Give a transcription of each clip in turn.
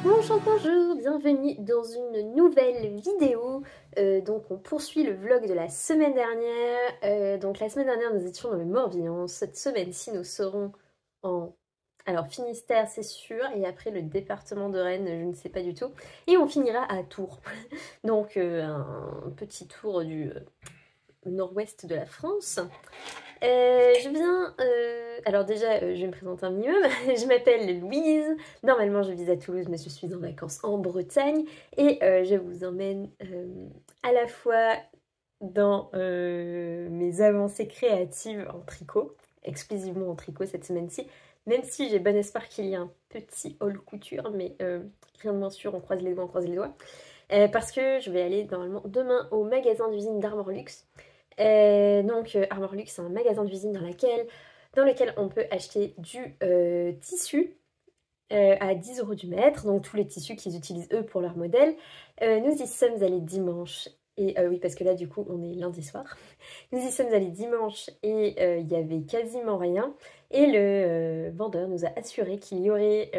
Bonjour, bonjour, bienvenue dans une nouvelle vidéo. Donc on poursuit le vlog de la semaine dernière. Donc la semaine dernière nous étions dans le Morbihan. Cette semaine-ci nous serons en... Alors Finistère c'est sûr, et après le département de Rennes, je ne sais pas du tout. Et on finira à Tours. Donc un petit tour du nord-ouest de la France. Je viens... Alors déjà, je vais me présenter un minimum. Je m'appelle Louise. Normalement, je vis à Toulouse, mais je suis en vacances en Bretagne. Et je vous emmène à la fois dans mes avancées créatives en tricot, exclusivement en tricot cette semaine-ci, même si j'ai bon espoir qu'il y ait un petit haul couture, mais rien de moins sûr, on croise les doigts, on croise les doigts. Parce que je vais aller normalement demain au magasin d'usine d'Armor Luxe. Donc Armor Luxe, c'est un magasin d'usine dans lequel on peut acheter du tissu à 10 € du mètre, donc tous les tissus qu'ils utilisent eux pour leur modèle. Nous y sommes allés dimanche, et oui parce que là du coup on est lundi soir. Nous y sommes allés dimanche et il y avait quasiment rien. Et le vendeur nous a assuré qu'il y aurait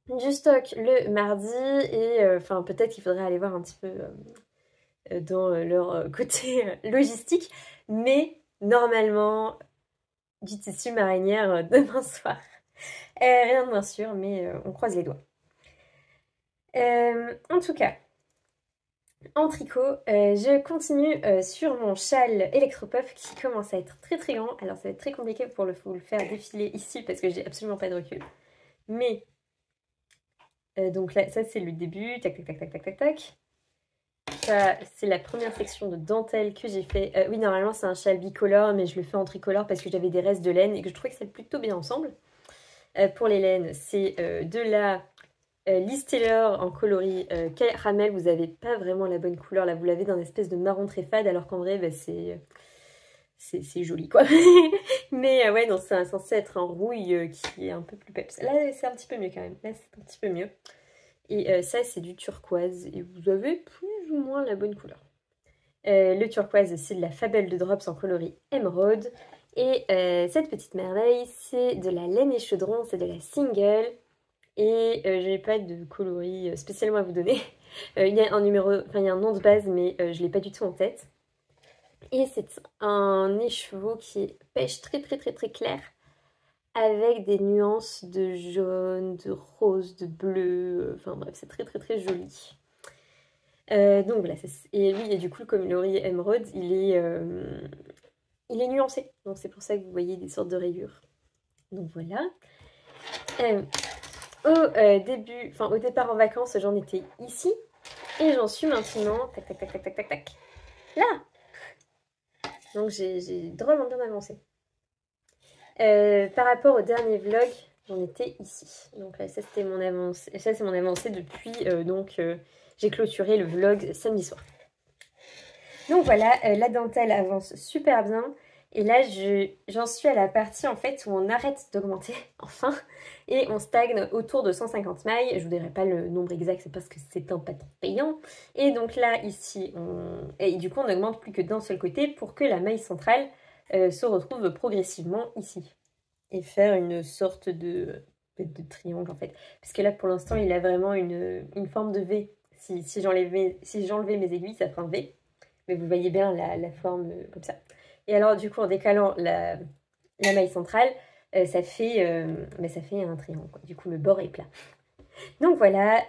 du stock le mardi et enfin peut-être qu'il faudrait aller voir un petit peu dans leur côté logistique, mais normalement du tissu marinière demain soir. Rien de moins sûr, mais on croise les doigts. En tout cas, en tricot, je continue sur mon châle Electropuff qui commence à être très très grand. Alors ça va être très compliqué pour vous le faire défiler ici parce que j'ai absolument pas de recul. Mais, donc là, ça c'est le début, tac tac tac tac tac tac tac. Ça, c'est la première section de dentelle que j'ai fait. Oui, normalement, c'est un châle bicolore, mais je le fais en tricolore parce que j'avais des restes de laine et que je trouvais que ça allait plutôt bien ensemble. Pour les laines, c'est de la Liz Taylor en coloris caramel. Vous n'avez pas vraiment la bonne couleur. Là, vous l'avez d'un espèce de marron très fade, alors qu'en vrai, bah, c'est joli, quoi. Mais ouais, non, c'est censé être un rouille qui est un peu plus peps. Là, c'est un petit peu mieux quand même. Là, c'est un petit peu mieux. Et ça, c'est du turquoise. Et vous avez plus ou moins la bonne couleur. Le turquoise, c'est de la Fabelle de Drops en coloris émeraude. Et cette petite merveille, c'est de la laine et chaudron, c'est de la single. Et je n'ai pas de coloris spécialement à vous donner. Il y a un numéro, enfin il y a un nom de base, mais je ne l'ai pas du tout en tête. Et c'est un écheveau qui est pêche très très très très clair, avec des nuances de jaune, de rose, de bleu. Enfin bref, c'est très très très joli. Donc voilà, et oui, et du coup, comme le riz émeraude, il est nuancé. Donc c'est pour ça que vous voyez des sortes de rayures. Donc voilà. Au départ en vacances, j'en étais ici. Et j'en suis maintenant, tac tac tac tac tac tac tac, là. Donc j'ai drôlement bien avancé. Par rapport au dernier vlog, j'en étais ici. Donc là, ça c'était mon avancée. Ça c'est mon avancée depuis j'ai clôturé le vlog samedi soir. Donc voilà, la dentelle avance super bien. Et là, j'en suis à la partie en fait où on arrête d'augmenter, enfin, et on stagne autour de 150 mailles. Je vous dirai pas le nombre exact, c'est parce que c'est un patron payant. Et donc là, ici, et du coup, on n'augmente plus que d'un seul côté pour que la maille centrale se retrouve progressivement ici. Et faire une sorte de triangle en fait. Parce que là, pour l'instant, il a vraiment une forme de V. Si j'enlevais mes aiguilles, ça ferait un V. Mais vous voyez bien la forme comme ça. Et alors, du coup, en décalant la maille centrale, ça fait un triangle, quoi. Du coup, le bord est plat. Donc voilà,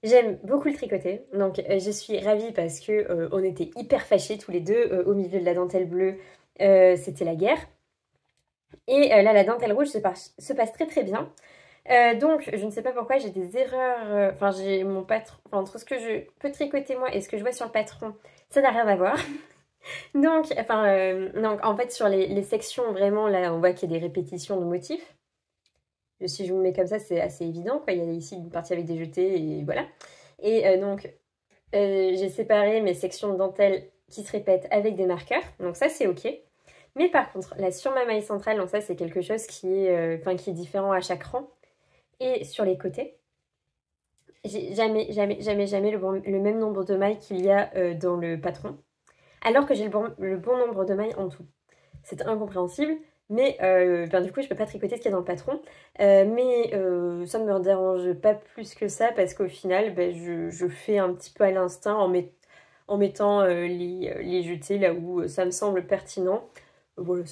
j'aime beaucoup le tricoter. Donc je suis ravie parce que on était hyper fâchés tous les deux au milieu de la dentelle bleue. C'était la guerre. Et là, la dentelle rouge se passe très très bien. Donc, je ne sais pas pourquoi j'ai des erreurs. Enfin, j'ai mon patron. Enfin, entre ce que je peux tricoter moi et ce que je vois sur le patron, ça n'a rien à voir. Donc, en fait, sur les sections, vraiment, là, on voit qu'il y a des répétitions de motifs. Si je vous le mets comme ça, c'est assez évident, quoi. Il y a ici une partie avec des jetés, et voilà. Et donc, j'ai séparé mes sections de dentelle qui se répètent avec des marqueurs. Donc ça, c'est OK. Mais par contre, là, sur ma maille centrale, donc ça, c'est quelque chose qui est différent à chaque rang. Et sur les côtés, j'ai jamais le même nombre de mailles qu'il y a dans le patron. Alors que j'ai le bon nombre de mailles en tout. C'est incompréhensible, Mais ben, du coup, je peux pas tricoter ce qu'il y a dans le patron. Mais ça ne me dérange pas plus que ça parce qu'au final, ben, je fais un petit peu à l'instinct en mettant les jetés là où ça me semble pertinent. Voilà,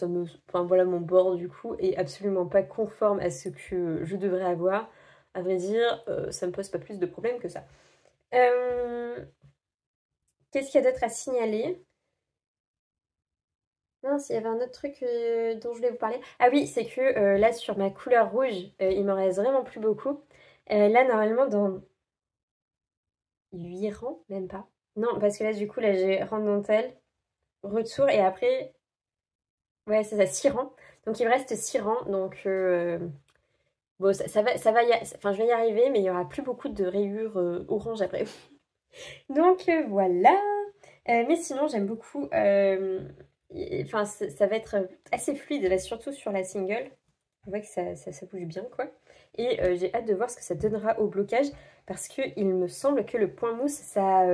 enfin, voilà, mon bord du coup est absolument pas conforme à ce que je devrais avoir. À vrai dire, ça me pose pas plus de problèmes que ça. Qu'est-ce qu'il y a d'autre à signaler? Mince, il y avait un autre truc dont je voulais vous parler. Ah oui, c'est que là, sur ma couleur rouge, il m'en reste vraiment plus beaucoup. Là, normalement, dans 8 rangs, même pas. Non, parce que là, du coup, là, j'ai rang de dentelle, retour, et après, ouais, c'est ça, 6 rangs. Donc, il me reste 6 rangs, donc bon, enfin, je vais y arriver, mais il y aura plus beaucoup de rayures orange après. Donc, voilà. Mais sinon, j'aime beaucoup. Enfin, ça va être assez fluide, là, surtout sur la single. On voit que ça bouge bien, quoi. Et j'ai hâte de voir ce que ça donnera au blocage, parce qu'il me semble que le point mousse, ça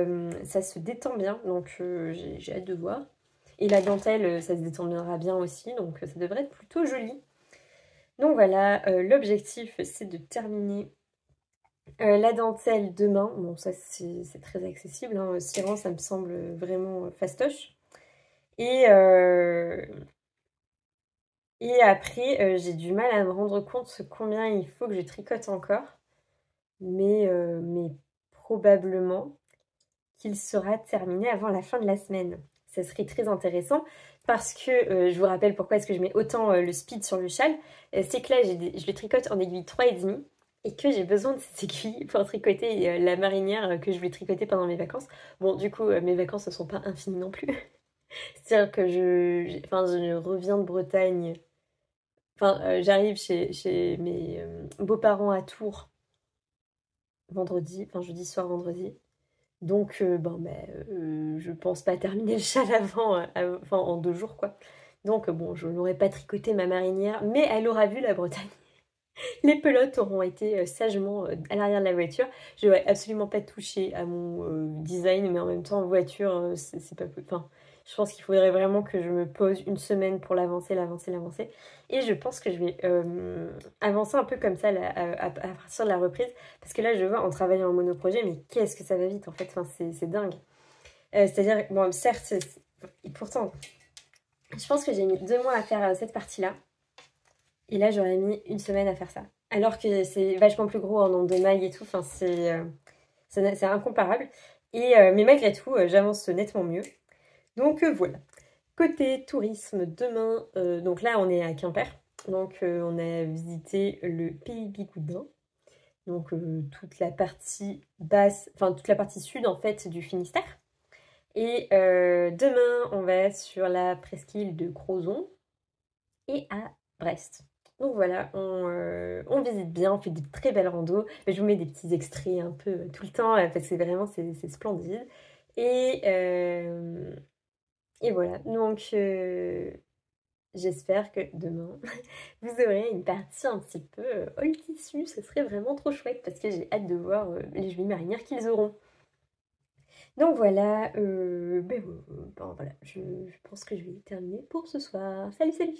se détend bien. Donc, j'ai hâte de voir. Et la dentelle, ça se détendra bien aussi, donc ça devrait être plutôt joli. Donc voilà, l'objectif, c'est de terminer la dentelle demain. Bon, ça, c'est très accessible, hein. 6 rangs, ça me semble vraiment fastoche. Et après, j'ai du mal à me rendre compte combien il faut que je tricote encore. Mais probablement qu'il sera terminé avant la fin de la semaine. Ça serait très intéressant parce que, je vous rappelle pourquoi est-ce que je mets autant le speed sur le châle. C'est que là, je le tricote en aiguille 3,5 et que j'ai besoin de ces aiguilles pour tricoter la marinière que je voulais tricoter pendant mes vacances. Bon, du coup, mes vacances ne sont pas infinies non plus. C'est-à-dire que je reviens de Bretagne. Enfin, j'arrive chez mes beaux-parents à Tours vendredi, enfin jeudi soir, vendredi. Donc, je pense pas terminer le châle enfin en 2 jours, quoi. Donc, bon, je n'aurai pas tricoté ma marinière, mais elle aura vu la Bretagne. Les pelotes auront été sagement à l'arrière de la voiture. Je n'aurais absolument pas touché à mon design, mais en même temps, en voiture, c'est pas... Enfin, je pense qu'il faudrait vraiment que je me pose une semaine pour l'avancer. Et je pense que je vais avancer un peu comme ça là, à partir de la reprise. Parce que là, je vois en travaillant en monoprojet, mais qu'est-ce que ça va vite en fait. Enfin, c'est dingue. C'est-à-dire, bon, certes, et pourtant, je pense que j'ai mis 2 mois à faire cette partie-là. Et là, j'aurais mis 1 semaine à faire ça. Alors que c'est vachement plus gros en nombre de mailles et tout. Enfin, c'est incomparable. Mais malgré tout, j'avance nettement mieux. Donc voilà. Côté tourisme, demain, donc là on est à Quimper. Donc on a visité le Pays Bigoudin. Donc toute la partie basse, enfin toute la partie sud en fait du Finistère. Et demain on va sur la presqu'île de Crozon et à Brest. Donc voilà, on visite bien, on fait de très belles randos. Je vous mets des petits extraits un peu tout le temps parce que vraiment c'est splendide. Et voilà, donc j'espère que demain, vous aurez une partie un petit peu all tissu. Ce serait vraiment trop chouette parce que j'ai hâte de voir les jolies marinières qu'ils auront. Donc voilà, voilà, je pense que je vais terminer pour ce soir. Salut, salut.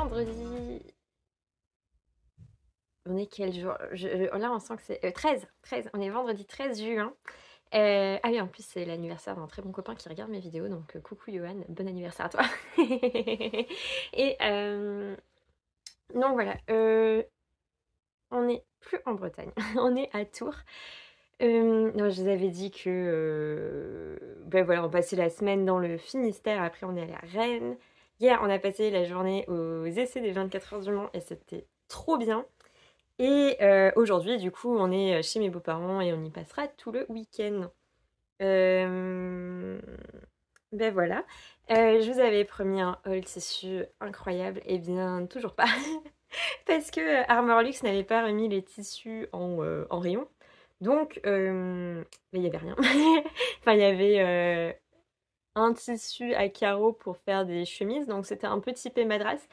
vendredi... On est quel jour? Là, on sent que c'est 13. On est vendredi 13 juin. Ah oui, en plus, c'est l'anniversaire d'un très bon copain qui regarde mes vidéos. Donc, coucou Johan, bon anniversaire à toi. Et donc, voilà. On n'est plus en Bretagne. On est à Tours. Non, je vous avais dit que ben voilà, on passait la semaine dans le Finistère. Après, on est allé à Rennes. Hier, on a passé la journée aux essais des 24 heures du Mans. Et c'était trop bien. Et aujourd'hui, du coup, on est chez mes beaux-parents et on y passera tout le week-end. Ben voilà. Je vous avais promis un haul tissu incroyable. Et bien, toujours pas. Parce que Armor Luxe n'avait pas remis les tissus en rayon. Donc, il n'y avait rien. Enfin, il y avait un tissu à carreaux pour faire des chemises. Donc, c'était un peu typé madras.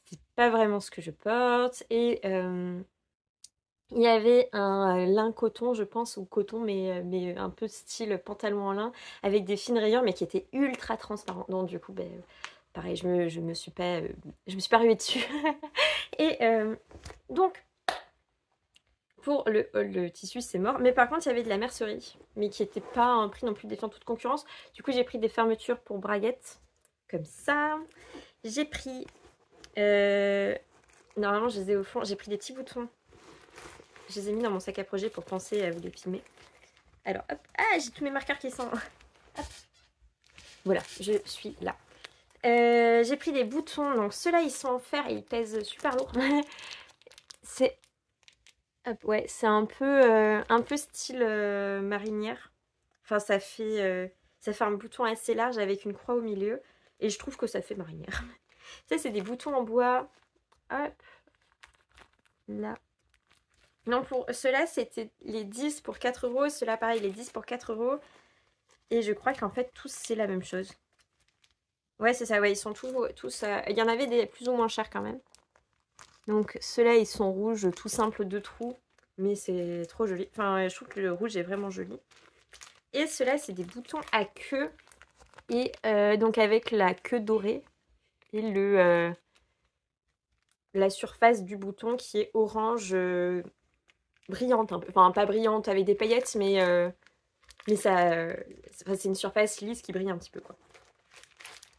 C'est pas vraiment ce que je porte. Et... il y avait un lin coton, je pense, ou coton, mais un peu style pantalon en lin, avec des fines rayures, mais qui était ultra transparent. Donc du coup, ben, pareil, je me suis pas ruée dessus. Et donc, pour le tissu, c'est mort. Mais par contre, il y avait de la mercerie, mais qui n'était pas un prix non plus défiant toute concurrence. Du coup, j'ai pris des fermetures pour braguettes, comme ça. J'ai pris... normalement, je les ai au fond. J'ai pris des petits boutons. Je les ai mis dans mon sac à projet pour penser à vous les filmer. Alors, hop. Ah, j'ai tous mes marqueurs qui sont... Hop. Voilà, je suis là. J'ai pris des boutons. Donc, ceux-là, ils sont en fer et ils pèsent super lourd. C'est... Hop, ouais, c'est un peu style marinière. Enfin, ça fait un bouton assez large avec une croix au milieu. Et je trouve que ça fait marinière. Ça, c'est des boutons en bois. Hop. Là. Non, pour ceux-là, c'était les 10 pour 4 euros. Ceux-là, pareil, les 10 pour 4 euros. Et je crois qu'en fait, tous, c'est la même chose. Ouais, c'est ça, ouais, ils sont tous... Il y en avait des plus ou moins chers quand même. Donc, ceux-là, ils sont rouges, tout simple, 2 trous. Mais c'est trop joli. Enfin, je trouve que le rouge est vraiment joli. Et ceux-là, c'est des boutons à queue. Et donc, avec la queue dorée. Et la surface du bouton qui est orange... brillante un peu, enfin pas brillante avec des paillettes, mais ça, c'est une surface lisse qui brille un petit peu quoi.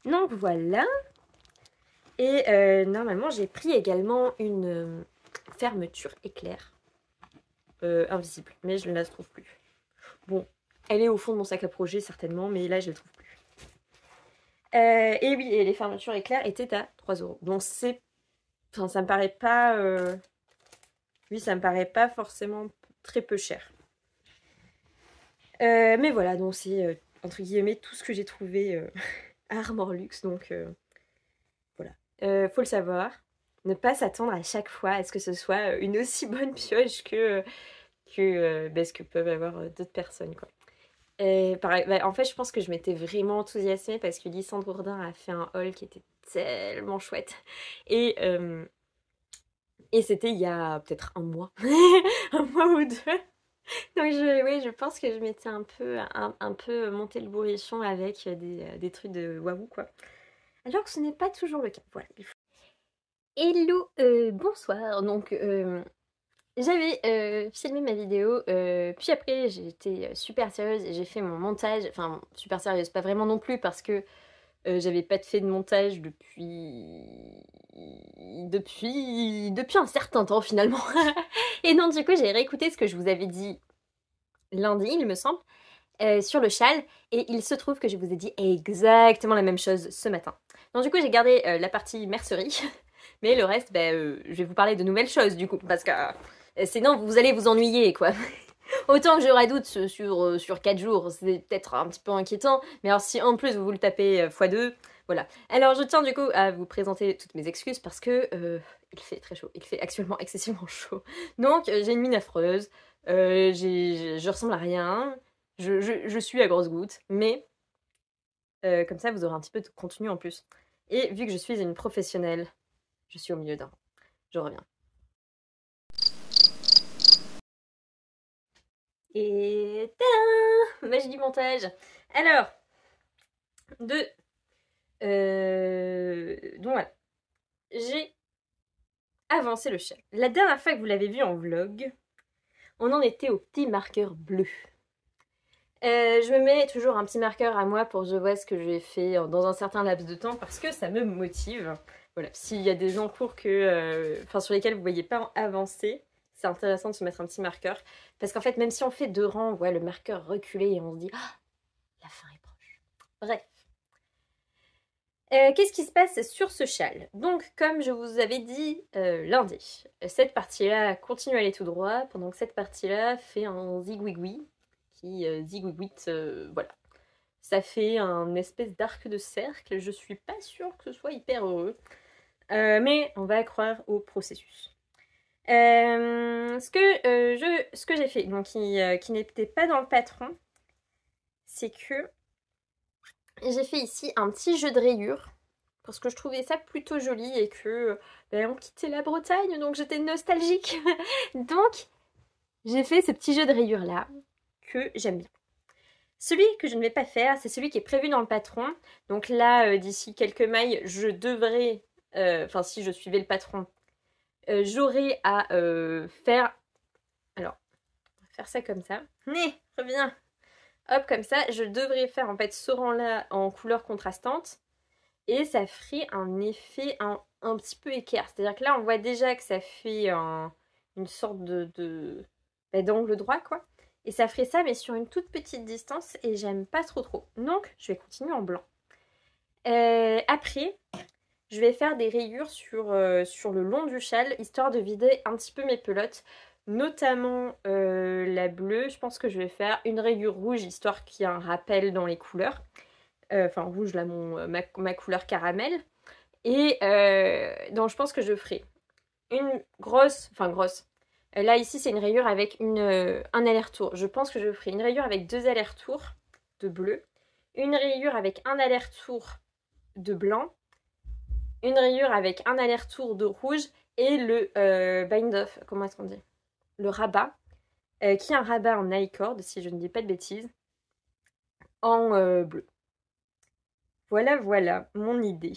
Donc voilà. Et normalement j'ai pris également une fermeture éclair invisible, mais je ne la trouve plus. Bon, elle est au fond de mon sac à projet certainement, mais là je ne la trouve plus. Et oui, et les fermetures éclair étaient à 3 euros. Donc c'est, enfin ça me paraît pas, oui ça me paraît pas forcément très peu cher. Mais voilà, donc c'est entre guillemets tout ce que j'ai trouvé à Armor Luxe. Donc voilà, faut le savoir. Ne pas s'attendre à chaque fois à ce que ce soit une aussi bonne pioche que ce que peuvent avoir d'autres personnes, quoi. Et pareil, bah, en fait, je pense que je m'étais vraiment enthousiasmée parce que Lysandre Bourdin a fait un haul qui était tellement chouette. Et c'était il y a peut-être un mois. Un mois ou deux. Donc oui, je pense que je m'étais un peu monté le bourrichon avec des trucs de waouh quoi. Alors que ce n'est pas toujours le cas. Voilà. Hello, bonsoir. Donc j'avais filmé ma vidéo, puis après j'ai été super sérieuse et j'ai fait mon montage. Enfin super sérieuse, pas vraiment non plus parce que j'avais pas fait de montage depuis un certain temps finalement. Et donc du coup j'ai réécouté ce que je vous avais dit lundi, il me semble, sur le châle, et il se trouve que je vous ai dit exactement la même chose ce matin. Donc du coup j'ai gardé la partie mercerie, mais le reste, je vais vous parler de nouvelles choses du coup, parce que sinon vous allez vous ennuyer quoi. Autant que je radoute sur 4 jours, c'est peut-être un petit peu inquiétant, mais alors si en plus vous le tapez x2, voilà. Alors je tiens du coup à vous présenter toutes mes excuses parce que il fait très chaud, il fait actuellement excessivement chaud. Donc j'ai une mine affreuse, je ressemble à rien, je suis à grosses gouttes, mais comme ça vous aurez un petit peu de contenu en plus. Et vu que je suis une professionnelle, je suis au milieu d'un. Je reviens. Et tadam! Magie du montage. Alors, donc voilà. j'ai avancé le châle. La dernière fois que vous l'avez vu en vlog, on en était au petit marqueur bleu. Je me mets toujours un petit marqueur à moi pour que je vois ce que j'ai fait dans un certain laps de temps parce que ça me motive. Voilà, s'il y a des encours sur lesquels vous ne voyez pas avancer, c'est intéressant de se mettre un petit marqueur. Parce qu'en fait, même si on fait 2 rangs, on voit le marqueur reculer et on se dit ah, la fin est proche. Bref. Qu'est-ce qui se passe sur ce châle? Donc, comme je vous avais dit lundi, cette partie-là continue à aller tout droit, pendant que cette partie-là fait un zigouigoui qui zigouigouite, voilà. Ça fait un espèce d'arc de cercle, je suis pas sûre que ce soit hyper heureux, mais on va croire au processus. Ce que j'ai fait, donc qui n'était pas dans le patron, c'est que j'ai fait ici un petit jeu de rayures parce que je trouvais ça plutôt joli et que on quittait la Bretagne, donc j'étais nostalgique. Donc j'ai fait ce petit jeu de rayures là que j'aime bien. Celui que je ne vais pas faire, c'est celui qui est prévu dans le patron. Donc là, d'ici quelques mailles, je devrais, si je suivais le patron, j'aurais à faire, alors, on va faire ça comme ça. Reviens. Hop, comme ça, je devrais faire en fait ce rang-là en couleur contrastante. Et ça ferait un effet un petit peu équerre. C'est-à-dire que là, on voit déjà que ça fait une sorte d'angle droit, quoi. Et ça ferait ça, mais sur une toute petite distance, et j'aime pas trop. Donc, je vais continuer en blanc. Après, je vais faire des rayures sur le long du châle, histoire de vider un petit peu mes pelotes, notamment la bleue. Je pense que je vais faire une rayure rouge, histoire qu'il y ait un rappel dans les couleurs. Rouge, là, ma couleur caramel. Et donc, je pense que je ferai une grosse. Là, ici, c'est une rayure avec un aller-retour. Je pense que je ferai une rayure avec 2 allers-retours de bleu, une rayure avec un aller-retour de blanc, une rayure avec un aller-retour de rouge et le bind-off, comment est-ce qu'on dit? Le rabat, qui est un rabat en I-cord, si je ne dis pas de bêtises, en bleu. Voilà mon idée.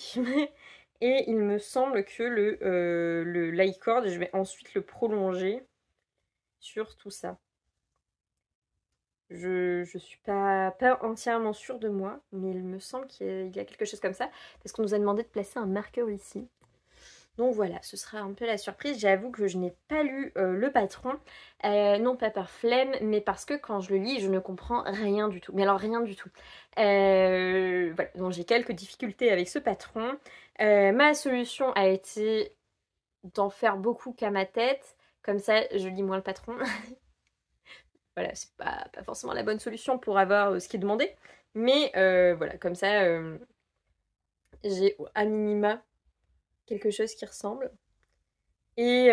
Et il me semble que le lie-cord, je vais ensuite le prolonger sur tout ça. Je suis pas entièrement sûre de moi, mais il me semble qu'il y a quelque chose comme ça, parce qu'on nous a demandé de placer un marqueur ici. Donc voilà, ce sera un peu la surprise. J'avoue que je n'ai pas lu le patron, non pas par flemme, mais parce que quand je le lis, je ne comprends rien du tout. Mais alors rien du tout. Voilà, donc j'ai quelques difficultés avec ce patron. Ma solution a été d'en faire beaucoup qu'à ma tête. Comme ça, je lis moins le patron. Voilà, c'est pas forcément la bonne solution pour avoir ce qui est demandé. Mais voilà, comme ça, j'ai à minima quelque chose qui ressemble. Et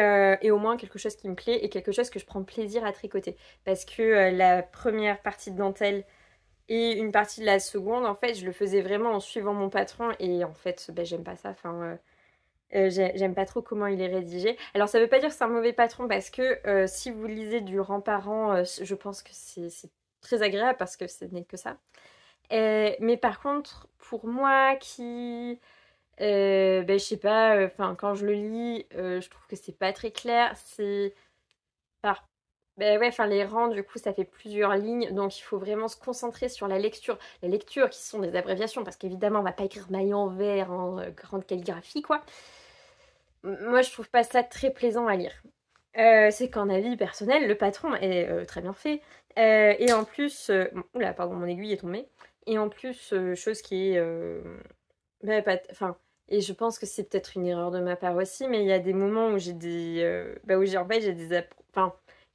au moins quelque chose qui me plaît et quelque chose que je prends plaisir à tricoter. Parce que la première partie de dentelle et une partie de la seconde, en fait, je le faisais vraiment en suivant mon patron. Et en fait, j'aime pas ça. J'aime pas trop comment il est rédigé. Alors, ça veut pas dire que c'est un mauvais patron parce que si vous lisez du rang par rang, je pense que c'est très agréable parce que ce n'est que ça. Mais par contre, pour moi qui je sais pas, quand je le lis, je trouve que c'est pas très clair. C'est par. Les rangs, du coup, ça fait plusieurs lignes, donc il faut vraiment se concentrer sur la lecture. Les lectures qui sont des abréviations, parce qu'évidemment, on va pas écrire maille en vert en grande calligraphie, quoi. Moi, je trouve pas ça très plaisant à lire. C'est qu'en avis personnel, le patron est très bien fait. Et en plus, oula, pardon, mon aiguille est tombée. Et en plus, chose qui est et je pense que c'est peut-être une erreur de ma part aussi, mais il y a des moments où j'ai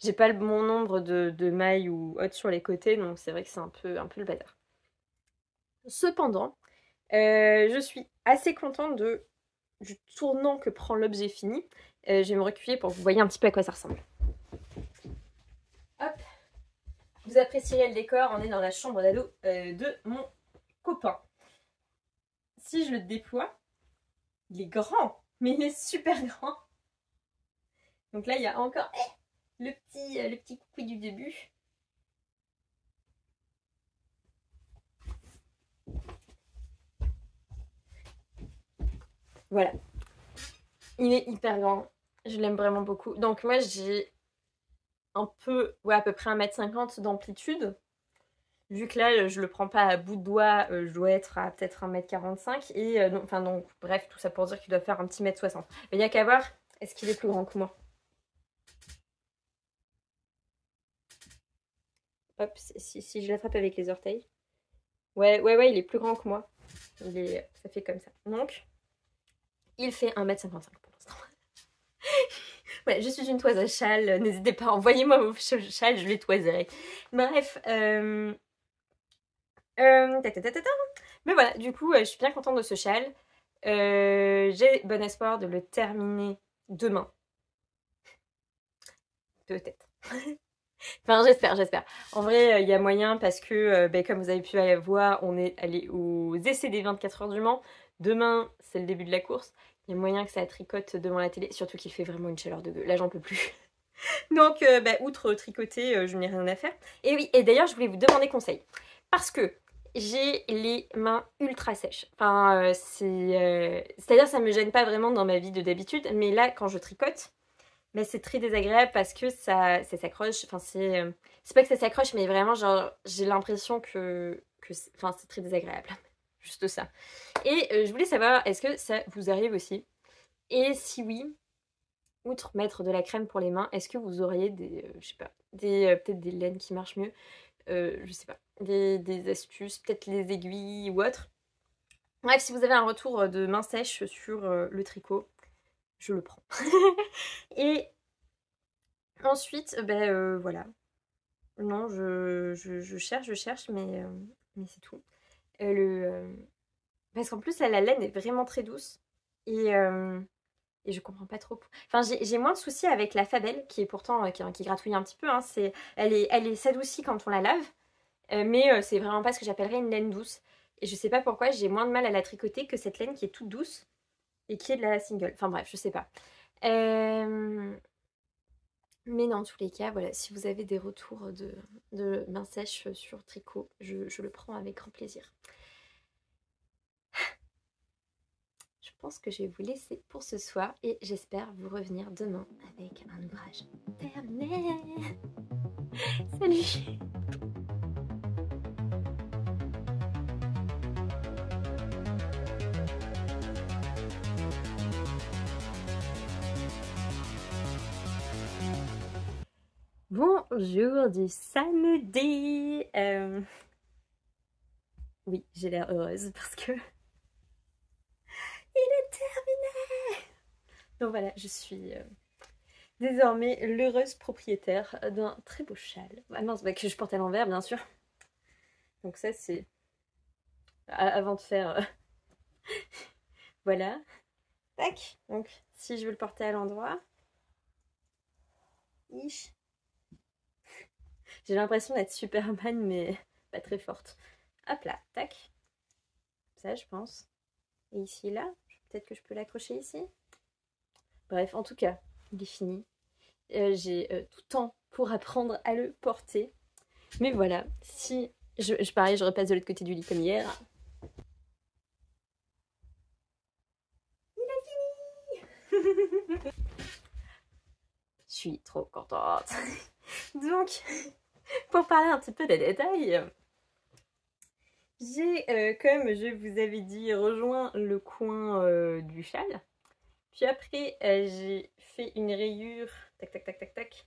j'ai pas le bon nombre de mailles ou autres sur les côtés, donc c'est vrai que c'est un peu le bazar. Cependant, je suis assez contente du tournant que prend l'objet fini. Je vais me reculer pour que vous voyez un petit peu à quoi ça ressemble. Hop, vous apprécierez le décor, on est dans la chambre d'ado de mon copain. Si je le déploie, il est grand, mais il est super grand. Donc là, il y a encore le petit coucou du début. Voilà. Il est hyper grand. Je l'aime vraiment beaucoup. Donc moi j'ai un peu, ouais, à peu près 1,50 m d'amplitude. Vu que là, je le prends pas à bout de doigt, je dois être à peut-être 1,45 m. Et donc, bref, tout ça pour dire qu'il doit faire un petit 1,60 m. Mais il n'y a qu'à voir, est-ce qu'il est plus grand que moi? Hop, si je l'attrape avec les orteils. Ouais, il est plus grand que moi. Ça fait comme ça. Donc, il fait 1,55 m pour l'instant. Ouais, je suis une toise à châle. N'hésitez pas, envoyez-moi vos châles, je les toiserai. Bref, mais voilà, du coup, je suis bien contente de ce châle. J'ai bon espoir de le terminer demain. Peut-être. Enfin, j'espère. En vrai, il y a moyen parce que, comme vous avez pu aller voir, on est allé aux essais des 24 heures du Mans. Demain, c'est le début de la course. Il y a moyen que ça tricote devant la télé, surtout qu'il fait vraiment une chaleur de gueule. Là, j'en peux plus. Donc, outre tricoter, je n'ai rien à faire. Et oui, et d'ailleurs, je voulais vous demander conseil. Parce que j'ai les mains ultra sèches. Enfin, c'est-à-dire ça me gêne pas vraiment dans ma vie de d'habitude. Mais là, quand je tricote, c'est très désagréable parce que ça s'accroche. Enfin, c'est pas que ça s'accroche, mais vraiment, genre, j'ai l'impression que c'est très désagréable. Juste ça. Et je voulais savoir, est-ce que ça vous arrive aussi? Et si oui, outre mettre de la crème pour les mains, est-ce que vous auriez je sais pas, peut-être des laines qui marchent mieux, je sais pas, des astuces, peut-être les aiguilles ou autre. Bref, si vous avez un retour de main sèche sur le tricot, je le prends. Et ensuite, voilà. Non, je cherche, mais c'est tout. Parce qu'en plus, là, la laine est vraiment très douce. Et je comprends pas trop. Enfin, j'ai moins de soucis avec la Fabelle, qui est pourtant, qui gratouille un petit peu. Hein. Elle s'adoucit quand on la lave. Mais c'est vraiment pas ce que j'appellerais une laine douce. Et je sais pas pourquoi, j'ai moins de mal à la tricoter que cette laine qui est toute douce. Et qui est de la single. Enfin bref, je sais pas. Mais dans tous les cas, voilà, si vous avez des retours de main sèche sur tricot, je le prends avec grand plaisir. Je pense que je vais vous laisser pour ce soir et j'espère vous revenir demain avec un ouvrage terminé. Salut! Bonjour du samedi. Oui, j'ai l'air heureuse parce que il est terminé. Donc voilà, je suis désormais l'heureuse propriétaire d'un très beau châle. Ah non, que je porte à l'envers, bien sûr. Donc ça, c'est avant de faire... voilà. Tac. Donc, si je veux le porter à l'endroit... J'ai l'impression d'être Superman, mais pas très forte. Hop là, tac. Ça, je pense. Et ici, là, peut-être que je peux l'accrocher ici. Bref, en tout cas, il est fini. J'ai tout le temps pour apprendre à le porter. Mais voilà, si... pareil, je repasse de l'autre côté du lit comme hier. Il a fini. Je suis trop contente. Donc, pour parler un petit peu des détails, j'ai, comme je vous avais dit, rejoint le coin du châle. Puis après, j'ai fait une rayure, tac.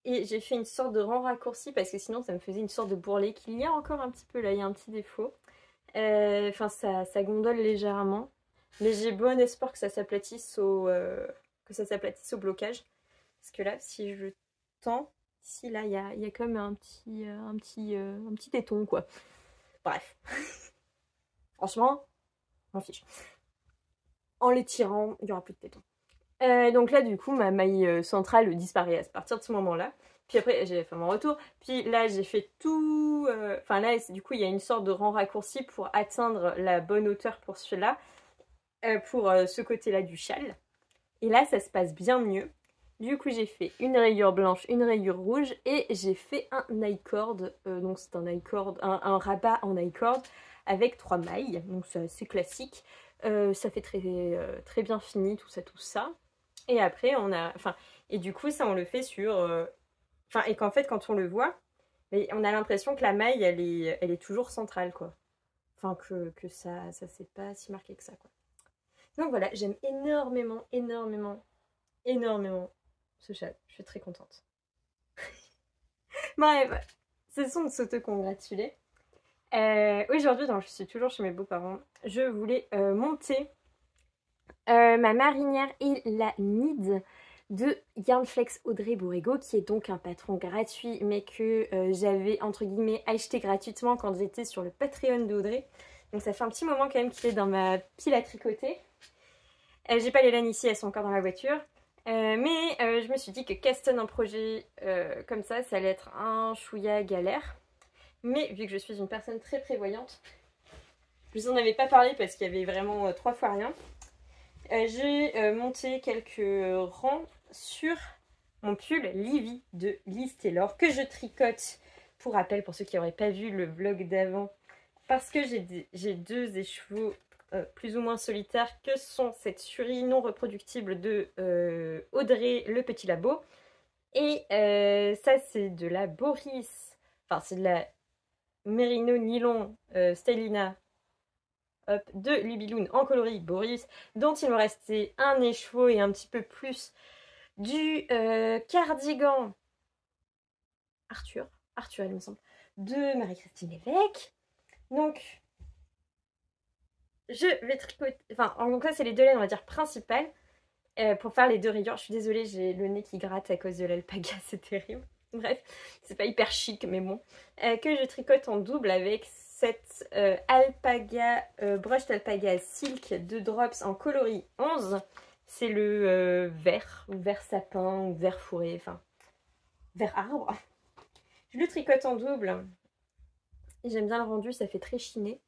Et j'ai fait une sorte de rang raccourci parce que sinon ça me faisait une sorte de bourrelet qu'il y a encore un petit peu là, il y a un petit défaut. Enfin, ça gondole légèrement. Mais j'ai bon espoir que ça s'aplatisse au blocage. Parce que là, si je tends, ici, là, il y a quand même un petit téton, quoi. Bref. Franchement, je m'en fiche. En les tirant, il n'y aura plus de téton. Donc là, du coup, ma maille centrale disparaît à partir de ce moment-là. Puis après, j'ai fait mon retour. Puis là, j'ai fait tout... Enfin là, du coup, il y a une sorte de rang raccourci pour atteindre la bonne hauteur pour celui-là. Pour ce côté-là du châle. Et là, ça se passe bien mieux. Du coup, j'ai fait une rayure blanche, une rayure rouge. Et j'ai fait un I-cord. Donc c'est un I-cord, un rabat en I-cord avec 3 mailles. Donc c'est assez classique. Ça fait très bien fini, tout ça. Et après, et du coup, ça, on le fait sur... et qu'en fait, quand on le voit, mais on a l'impression que la maille, elle est toujours centrale, quoi. Enfin, que ça c'est pas si marqué que ça, quoi. Donc voilà, j'aime énormément ce chat. Je suis très contente. Bref, ce sont de s'auto-congratuler. Aujourd'hui, donc, je suis toujours chez mes beaux-parents. Je voulais monter ma marinière et la nid de Yarnflex Audrey Borrego, qui est donc un patron gratuit, mais que j'avais, entre guillemets, acheté gratuitement quand j'étais sur le Patreon de Audrey. Donc ça fait un petit moment quand même qu'il est dans ma pile à tricoter. J'ai pas les laines ici, elles sont encore dans la voiture. Mais je me suis dit que castonner un projet comme ça allait être un chouïa galère. Mais vu que je suis une personne très prévoyante, je vous en avais pas parlé parce qu'il y avait vraiment 3 fois rien. J'ai monté quelques rangs sur mon pull Livy de Liz Taylor que je tricote, pour rappel, pour ceux qui n'auraient pas vu le vlog d'avant, parce que j'ai 2 écheveaux plus ou moins solitaires que sont cette surie non reproductible de Audrey le Petit Labo, et ça c'est de la Boris, enfin c'est de la Merino Nylon Stylina de Libiloun en coloris Boris, dont il me restait un écheveau et un petit peu plus du cardigan Arthur il me semble, de Marie-Christine Lévesque. Donc je vais tricoter, donc ça c'est les 2 laines on va dire principales pour faire les 2 rayures. Je suis désolée, j'ai le nez qui gratte à cause de l'alpaga, c'est terrible. Bref, c'est pas hyper chic mais bon. Que je tricote en double avec cette alpaga, brushed alpaga silk de Drops en coloris 11. C'est le vert, ou vert sapin, ou vert fourré, enfin, vert arbre. Je le tricote en double. J'aime bien le rendu, ça fait très chiné. Et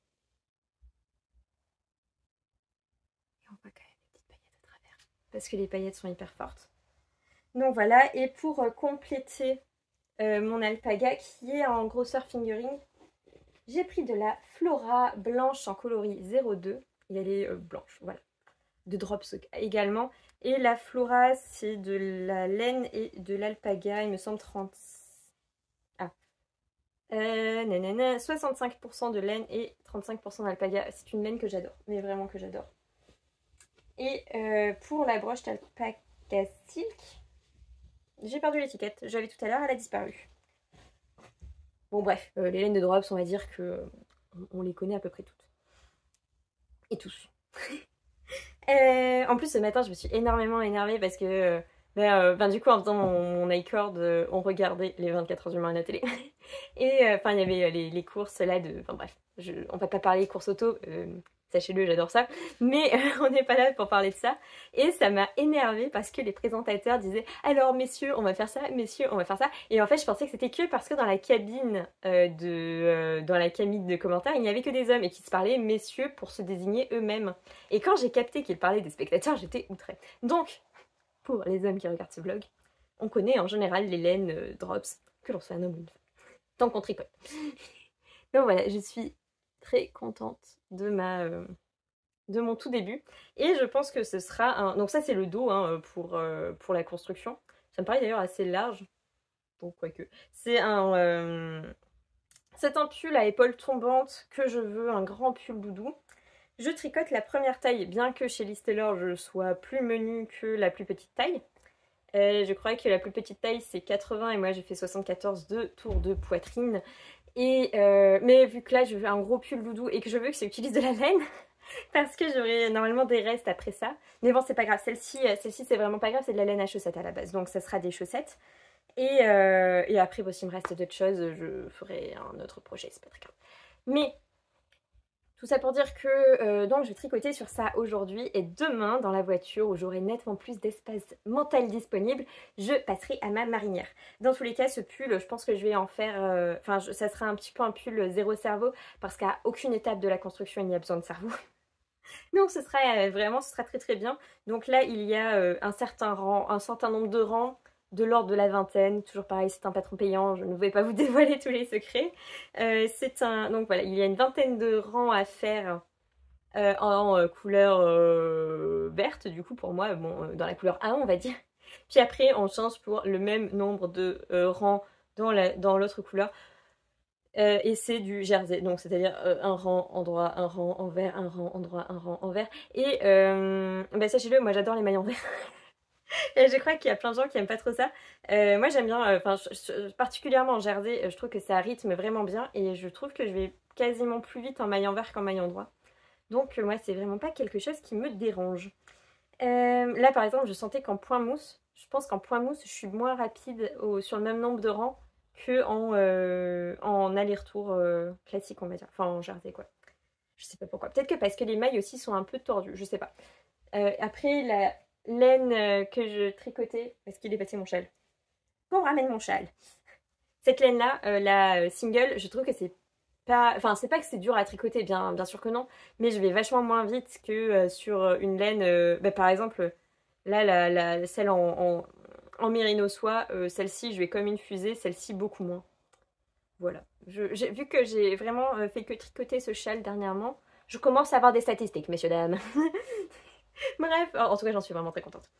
on voit quand même des petites paillettes à travers, parce que les paillettes sont hyper fortes. Donc voilà, et pour compléter mon alpaga, qui est en grosseur fingering, j'ai pris de la Flora blanche en coloris 02. Et elle est blanche, voilà. De Drops également. Et la Flora, c'est de la laine et de l'alpaga, il me semble 30... 65% de laine et 35% d'alpaga. C'est une laine que j'adore, mais vraiment que j'adore. Et pour la broche d'alpaga silk, j'ai perdu l'étiquette. J'avais tout à l'heure, elle a disparu. Bon bref, les laines de Drops, on va dire que on les connaît à peu près toutes. Et tous. En plus, ce matin, je me suis énormément énervée parce que du coup, en faisant mon iCord, on regardait les 24 heures du Mans à la télé. Et il y avait les courses là de... Enfin bref, on va pas parler courses auto, sachez-le, j'adore ça. Mais on n'est pas là pour parler de ça. Et ça m'a énervée parce que les présentateurs disaient « Alors messieurs, on va faire ça, messieurs, on va faire ça. » Et en fait, je pensais que c'était que parce que dans la cabine de commentaires, il n'y avait que des hommes et qu'ils se parlaient messieurs pour se désigner eux-mêmes. Et quand j'ai capté qu'ils parlaient des spectateurs, j'étais outrée. Donc, pour les hommes qui regardent ce vlog, on connaît en général les laines Drops, que l'on soit un homme ou une femme, tant qu'on tricote. Donc voilà, je suis très contente de mon tout début. Et je pense que ce sera un... Donc ça c'est le dos pour la construction. Ça me paraît d'ailleurs assez large. Donc quoique. C'est un pull à épaules tombantes que je veux, un grand pull doudou. Je tricote la première taille, bien que chez Liz Taylor je sois plus menue que la plus petite taille. Je croyais que la plus petite taille c'est 80 et moi j'ai fait 74 de tour de poitrine. Mais vu que là je veux un gros pull doudou et que je veux que ça utilise de la laine, parce que j'aurai normalement des restes après ça. Mais bon, c'est pas grave, celle-ci c'est vraiment pas grave, c'est de la laine à chaussettes à la base, donc ça sera des chaussettes. Et après, bon, s'il me reste d'autres choses, je ferai un autre projet, c'est pas très grave. Mais tout ça pour dire que donc je vais tricoter sur ça aujourd'hui, et demain dans la voiture où j'aurai nettement plus d'espace mental disponible, je passerai à ma marinière. Dans tous les cas, ce pull, je pense que je vais en faire, ça sera un petit peu un pull zéro cerveau, parce qu'à aucune étape de la construction il n'y a besoin de cerveau. Donc ce sera très très bien. Donc là il y a un certain nombre de rangs, de l'ordre de la vingtaine. Toujours pareil, c'est un patron payant, je ne vais pas vous dévoiler tous les secrets. Donc voilà, il y a une vingtaine de rangs à faire en couleur verte, du coup pour moi, bon, dans la couleur A on va dire. Puis après on change pour le même nombre de rangs dans l'autre couleur. Et c'est du jersey, donc c'est-à-dire un rang en droit, un rang en vert, un rang en droit, un rang en vert. Et bah, sachez-le, moi j'adore les mailles en vert. Et je crois qu'il y a plein de gens qui aiment pas trop ça. Moi j'aime bien, enfin particulièrement en jersey, je trouve que ça rythme vraiment bien. Et je trouve que je vais quasiment plus vite en maille en vert qu'en maille en droit. Donc moi c'est vraiment pas quelque chose qui me dérange. Là par exemple je sentais qu'en point mousse, je pense qu'en point mousse je suis moins rapide sur le même nombre de rangs que en aller-retour classique on va dire, enfin en jersey quoi. Je sais pas pourquoi, peut-être que parce que les mailles aussi sont un peu tordues, je sais pas. Après la laine que je tricotais, parce qu'il est passé mon châle. Qu'on ramène mon châle. Cette laine là, la single, je trouve que c'est pas, enfin c'est pas que c'est dur à tricoter, bien sûr que non, mais je vais vachement moins vite que sur une laine, bah, par exemple là celle en mérino soie, celle-ci je vais comme une fusée, celle-ci beaucoup moins. Voilà, vu que j'ai vraiment fait que tricoter ce châle dernièrement, je commence à avoir des statistiques, messieurs dames. Bref, en tout cas j'en suis vraiment très contente.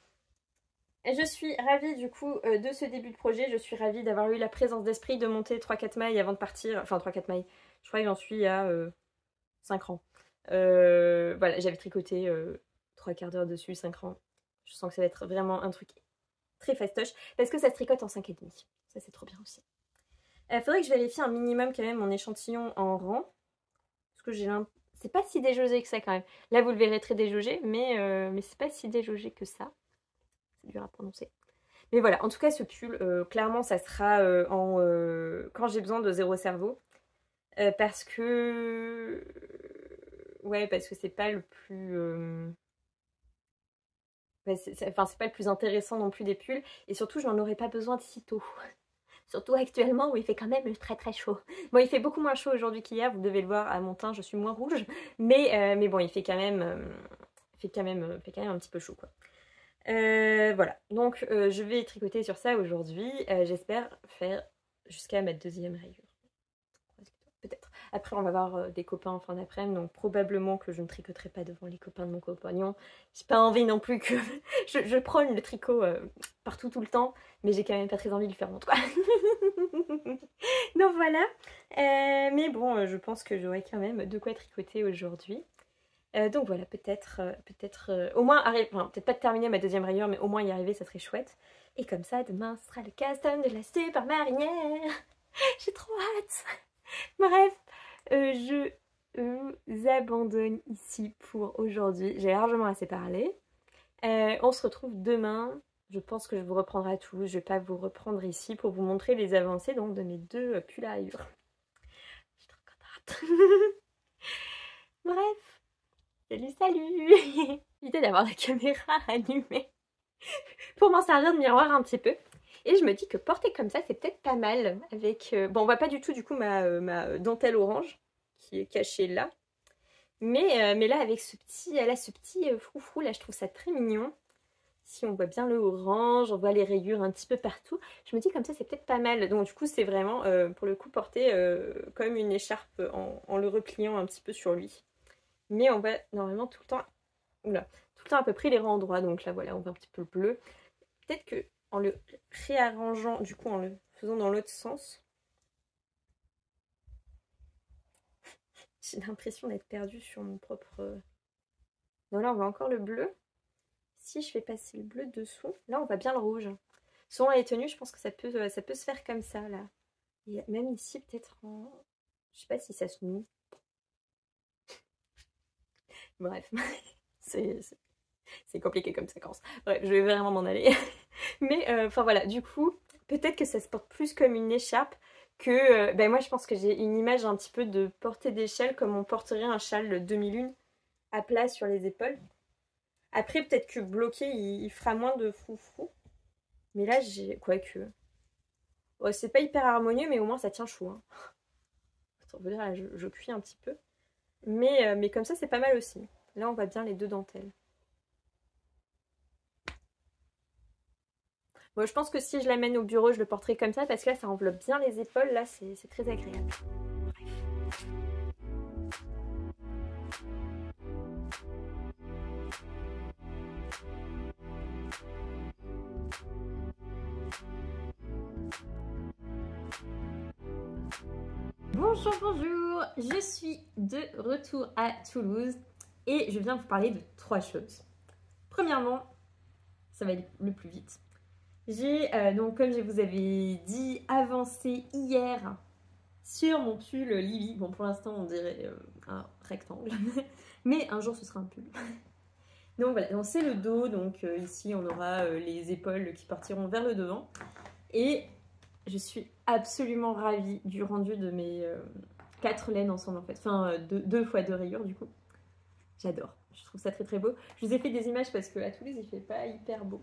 Je suis ravie du coup de ce début de projet, je suis ravie d'avoir eu la présence d'esprit de monter 3-4 mailles avant de partir, enfin 3-4 mailles, je crois que j'en suis à 5 rangs. Voilà, j'avais tricoté 3/4 d'heure dessus, 5 rangs. Je sens que ça va être vraiment un truc très fastoche, parce que ça se tricote en 5,5. Ça c'est trop bien aussi. Faudrait que je vérifie un minimum quand même mon échantillon en rang, parce que j'ai l'impression... C'est pas si déjaugé que ça quand même. Là vous le verrez très déjaugé, mais c'est pas si déjaugé que ça. C'est dur à prononcer. Mais voilà, en tout cas ce pull, clairement ça sera quand j'ai besoin de zéro cerveau. Parce que... Ouais, parce que c'est pas le plus... Enfin, c'est pas le plus intéressant non plus des pulls. Et surtout, je n'en aurais pas besoin de si tôt. Surtout actuellement où il fait quand même très très chaud. Bon, il fait beaucoup moins chaud aujourd'hui qu'hier, vous devez le voir à mon teint, je suis moins rouge. Mais bon, il fait quand même, un petit peu chaud quoi. Voilà, donc je vais tricoter sur ça aujourd'hui. J'espère faire jusqu'à ma deuxième rayure. Peut-être. Après, on va voir des copains en fin d'après-midi, donc probablement que je ne tricoterai pas devant les copains de mon compagnon. J'ai pas envie non plus que... je prône le tricot partout tout le temps, mais j'ai quand même pas très envie de le faire honte, quoi. Donc voilà. Mais bon, je pense que j'aurai quand même de quoi tricoter aujourd'hui. Donc voilà, peut-être au moins arriver, enfin peut-être pas de terminer ma deuxième rayure, mais au moins y arriver, ça serait chouette. Et comme ça, demain, ce sera le custom de la super marinière. J'ai trop hâte. Bref, je vous abandonne ici pour aujourd'hui. J'ai largement assez parlé. On se retrouve demain. Je pense que je vous reprendrai tout. Je vais pas vous reprendre ici pour vous montrer les avancées donc, de mes deux pulls à rayures. Je suis trop contente. Bref. Salut. L'idée d'avoir la caméra allumée pour m'en servir de miroir un petit peu. Et je me dis que porter comme ça, c'est peut-être pas mal. Avec, bon, on voit pas du tout du coup ma dentelle orange qui est cachée là. Mais là, avec ce petit froufrou, là, je trouve ça très mignon. Si on voit bien le orange, on voit les rayures un petit peu partout. Je me dis comme ça, c'est peut-être pas mal. Donc du coup, c'est vraiment, pour le coup, porter comme une écharpe en le repliant un petit peu sur lui. Mais on va normalement tout le temps... Oula, tout le temps à peu près les rangs droits. Donc là, voilà, on voit un petit peu le bleu. Peut-être que en le réarrangeant, du coup en le faisant dans l'autre sens, j'ai l'impression d'être perdue sur mon propre... Non, là on voit encore le bleu. Si je fais passer le bleu dessous, là on voit bien le rouge. Selon les tenues, je pense que ça peut se faire comme ça là. Et même ici peut-être en... Je sais pas si ça se noue. Bref, c'est compliqué comme séquence. Bref, je vais vraiment m'en aller. Mais enfin voilà, du coup, peut-être que ça se porte plus comme une écharpe que... ben moi je pense que j'ai une image un petit peu de porter des châles comme on porterait un châle demi-lune à plat sur les épaules. Après peut-être que bloqué il fera moins de froufrou. Mais là j'ai... Quoique... Ouais, c'est pas hyper harmonieux mais au moins ça tient chaud. Hein. Attends, là, je cuis un petit peu. Mais comme ça c'est pas mal aussi. Là on voit bien les deux dentelles. Bon, je pense que si je l'amène au bureau, je le porterai comme ça parce que là, ça enveloppe bien les épaules. Là, c'est très agréable. Bref. Bonjour, bonjour, je suis de retour à Toulouse et je viens vous parler de 3 choses. Premièrement, ça va aller le plus vite. J'ai donc, comme je vous avais dit, avancé hier sur mon pull Livy. Bon, pour l'instant, on dirait un rectangle, mais un jour, ce sera un pull. Donc voilà, donc c'est le dos, donc ici, on aura les épaules qui partiront vers le devant. Et je suis absolument ravie du rendu de mes 4 laines ensemble en fait. Enfin, 2 fois 2 rayures du coup. J'adore. Je trouve ça très très beau. Je vous ai fait des images parce qu'à Toulouse il fait pas hyper beau.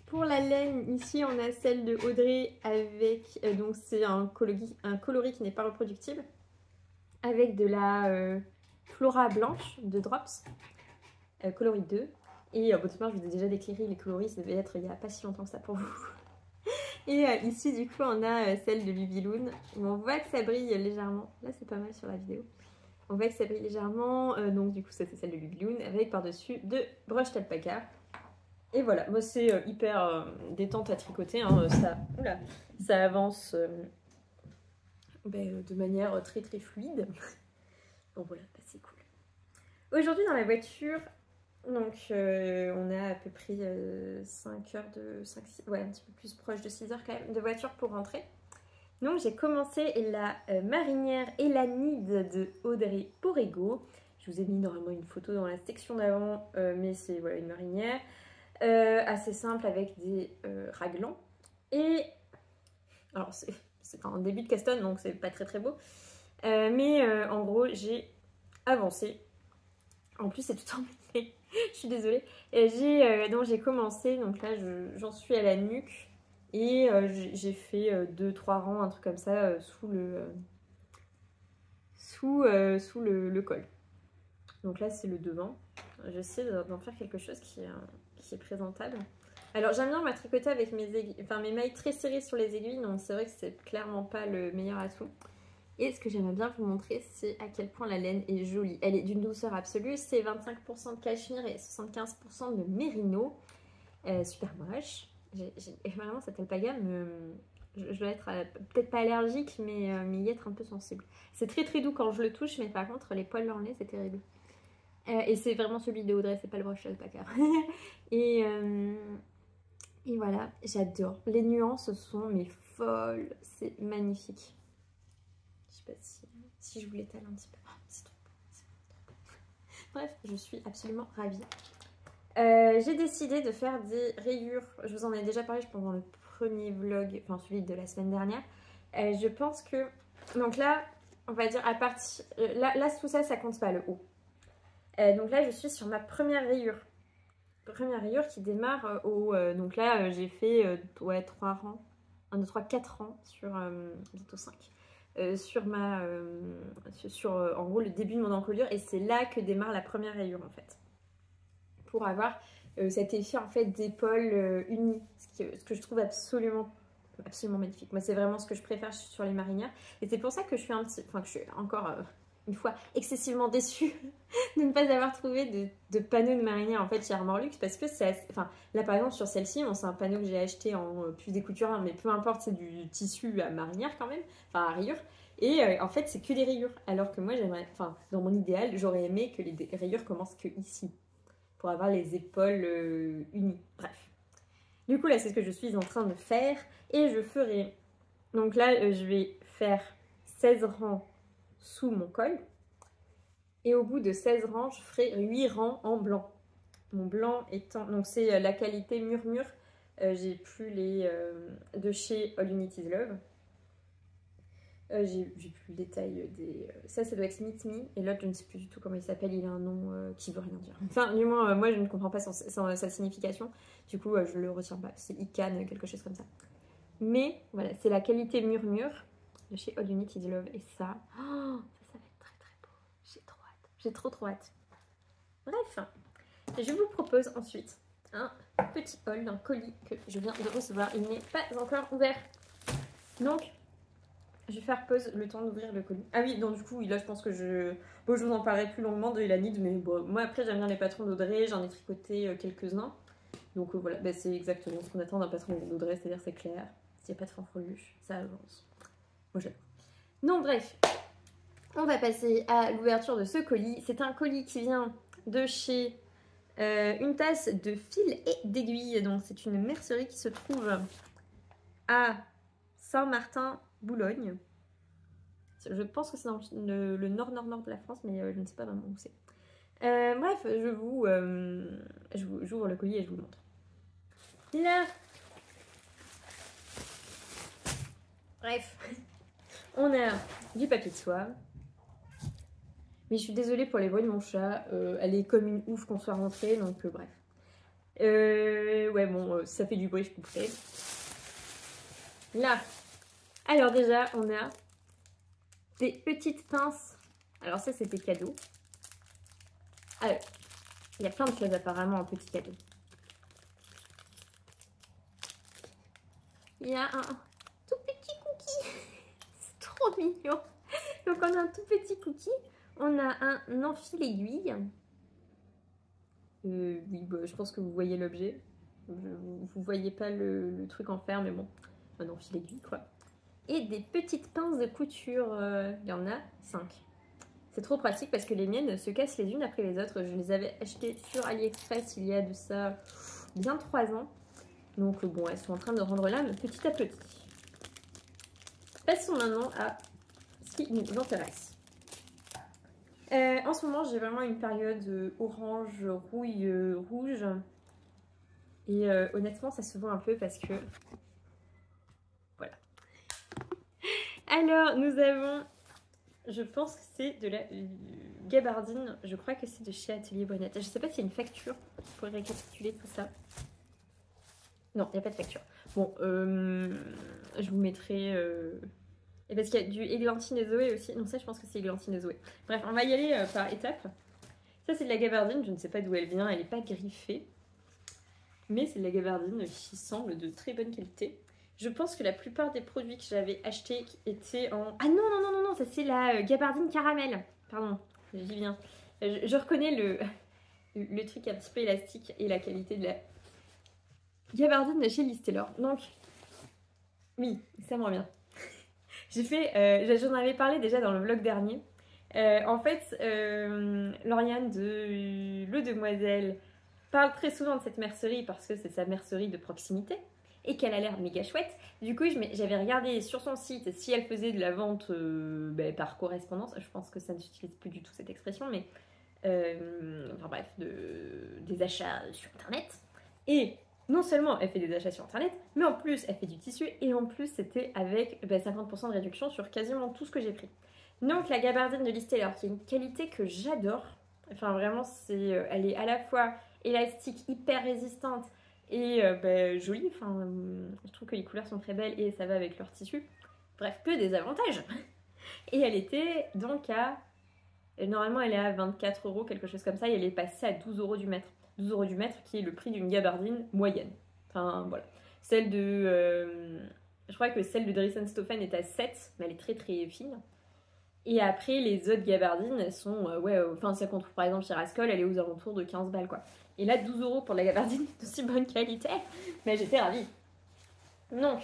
Pour la laine, ici on a celle de Audrey avec, donc c'est un coloris qui n'est pas reproductible. Avec de la Flora blanche de Drops, coloris 2. Et bon, je vous ai déjà déclaré les coloris, ça devait être il n'y a pas si longtemps que ça pour vous. Et ici, du coup, on a celle de Lubiloon. On voit que ça brille légèrement. Là, c'est pas mal sur la vidéo. On voit que ça brille légèrement. Donc, du coup, ça, c'est celle de Lubiloon avec par-dessus de brushed alpaca. Et voilà, moi, c'est hyper détente à tricoter. Hein. Ça avance de manière très très fluide. Donc voilà, c'est cool. Aujourd'hui, dans la voiture, donc on a à peu près 5 heures de... 5, 6, ouais, un petit peu plus proche de 6 heures quand même de voiture pour rentrer. Donc j'ai commencé la marinière et la nid de Audrey Porrego. Je vous ai mis normalement une photo dans la section d'avant, mais c'est voilà, une marinière assez simple avec des raglans. Et alors c'est un début de castonne donc c'est pas très très beau. Mais en gros j'ai avancé. En plus c'est tout emmêlé. Je suis désolée. J'ai commencé, donc là j'en suis à la nuque et j'ai fait 2-3 rangs, un truc comme ça, sous le col. Donc là c'est le devant. J'essaie d'en faire quelque chose qui est présentable. Alors j'aime bien tricoter avec mes mailles très serrées sur les aiguilles, donc c'est vrai que c'est clairement pas le meilleur atout. Et ce que j'aimerais bien vous montrer, c'est à quel point la laine est jolie. Elle est d'une douceur absolue. C'est 25% de cachemire et 75% de mérino. Super moche. Vraiment, cette alpaga, je dois être peut-être pas allergique, mais y être un peu sensible. C'est très très doux quand je le touche, mais par contre, les poils dans le nez, c'est terrible. Et c'est vraiment celui de Audrey, c'est pas le brush alpaca. et voilà, j'adore. Les nuances sont mais folles. C'est magnifique. Je sais pas si je vous l'étale un petit peu. Oh, c'est trop beau. Bref, je suis absolument ravie. J'ai décidé de faire des rayures. Je vous en ai déjà parlé pendant le premier vlog, enfin celui de la semaine dernière. Je pense que... Donc là, on va dire à partir... Là, tout ça, ça compte pas le haut. Donc là, je suis sur ma première rayure. Première rayure qui démarre au... donc là, j'ai fait 3 rangs. 1, 2, 3, 4 rangs sur bientôt 5. Sur en gros le début de mon encolure, et c'est là que démarre la première rayure en fait, pour avoir cet effet en fait d'épaule unie, ce que je trouve absolument magnifique. Moi c'est vraiment ce que je préfère sur les marinières, et c'est pour ça que je suis que je suis encore une fois excessivement déçue de ne pas avoir trouvé de panneau de marinière en fait chez Armor Luxe, parce que c'est là par exemple sur celle-ci, bon, c'est un panneau que j'ai acheté en puce des couturières, mais peu importe, c'est du tissu à marinière quand même, enfin à rayures, et en fait c'est que des rayures, alors que moi j'aimerais, dans mon idéal j'aurais aimé que les rayures commencent que ici pour avoir les épaules unies. Bref, du coup là c'est ce que je suis en train de faire, et je ferai donc là je vais faire 16 rangs sous mon col, et au bout de 16 rangs je ferai 8 rangs en blanc. Mon blanc étant, donc c'est la qualité Murmure, j'ai plus les de chez All You Need Is Love, j'ai plus le détail des... ça doit être Meet Me, et l'autre je ne sais plus du tout comment il s'appelle, il a un nom qui veut rien dire. Enfin du moins moi je ne comprends pas sa signification, du coup je le retiens pas, c'est Ican, quelque chose comme ça. Mais voilà, c'est la qualité Murmure de chez All You Need Is Love, et ça, ça va être très très beau. J'ai trop hâte. J'ai trop hâte. Bref, je vous propose ensuite un petit haul d'un colis que je viens de recevoir. Il n'est pas encore ouvert. Donc, je vais faire pause le temps d'ouvrir le colis. Ah oui, donc du coup, là je pense que je vous en parlerai plus longuement de Elanid, mais bon, moi après j'aime bien les patrons d'Audrey, j'en ai tricoté quelques-uns. Donc voilà, c'est exactement ce qu'on attend d'un patron d'Audrey, c'est-à-dire c'est clair, s'il n'y a pas de fanfreluche, ça avance. Moi j'adore. Donc bref, on va passer à l'ouverture de ce colis. C'est un colis qui vient de chez Une Tasse de Fil et d'Aiguille. Donc c'est une mercerie qui se trouve à Saint-Martin-Boulogne. Je pense que c'est dans le nord-nord-nord de la France, mais je ne sais pas vraiment où c'est. Bref, j'ouvre le colis et je vous le montre. Là. Bref, on a du papier de soie. Mais je suis désolée pour les bruits de mon chat. Elle est comme une ouf qu'on soit rentré, donc bref. Ouais, bon, ça fait du bruit, je couperai. Là. Alors déjà, on a des petites pinces. Alors ça, c'était cadeau. Alors, il y a plein de choses apparemment en petit cadeau. Il y a un tout petit cookie. C'est trop mignon. Donc on a un tout petit cookie. On a un enfile-aiguille. Oui, bah, je pense que vous voyez l'objet. Vous voyez pas le truc en fer, mais bon, un enfile-aiguille quoi. Et des petites pinces de couture. Il y en a 5. C'est trop pratique parce que les miennes se cassent les unes après les autres. Je les avais achetées sur AliExpress il y a de ça bien 3 ans. Donc bon, elles sont en train de rendre l'âme petit à petit. Passons maintenant à ce qui nous intéresse. En ce moment, j'ai vraiment une période orange, rouille, rouge. Et honnêtement, ça se voit un peu parce que... Voilà. Alors, nous avons... Je pense que c'est de la gabardine. Je crois que c'est de chez Atelier Bonnette. Je ne sais pas s'il y a une facture pour récapituler tout ça. Non, il n'y a pas de facture. Bon, je vous mettrai... Et parce qu'il y a du Églantine et Zoé aussi. Non, ça, je pense que c'est Églantine et Zoé. Bref, on va y aller par étapes. Ça, c'est de la gabardine. Je ne sais pas d'où elle vient. Elle n'est pas griffée. Mais c'est de la gabardine qui semble de très bonne qualité. Je pense que la plupart des produits que j'avais achetés étaient en... Ah non, non, non, non, non, ça c'est la gabardine caramel. Pardon, j'y viens. Je reconnais le truc un petit peu élastique et la qualité de la gabardine de chez Liz Taylor. Donc, oui, ça me revient. J'ai fait... j'en avais parlé déjà dans le vlog dernier. En fait, Lauriane de Le Demoiselle parle très souvent de cette mercerie parce que c'est sa mercerie de proximité. Et qu'elle a l'air méga chouette. Du coup, j'avais regardé sur son site si elle faisait de la vente par correspondance. Je pense que ça ne s'utilise plus du tout cette expression, mais enfin bref, des achats sur internet. Et non seulement elle fait des achats sur internet, mais en plus elle fait du tissu et en plus c'était avec 50% de réduction sur quasiment tout ce que j'ai pris. Donc la gabardine de Liz Taylor, qui est une qualité que j'adore. Enfin vraiment, elle est à la fois élastique, hyper résistante et jolie, enfin, je trouve que les couleurs sont très belles et ça va avec leur tissu. Bref, que des avantages. Et elle était donc à... Normalement, elle est à 24 €, quelque chose comme ça, et elle est passée à 12 € du mètre. 12 € du mètre qui est le prix d'une gabardine moyenne. Enfin, voilà. Celle de... je crois que celle de Dries & Stoffen est à 7, mais elle est très très fine. Et après, les autres gabardines, elles sont... enfin, celle qu'on trouve par exemple chez Rascol, elle est aux alentours de 15 balles, quoi. Et là, 12 € pour la gabardine de si bonne qualité, mais j'étais ravie. Donc,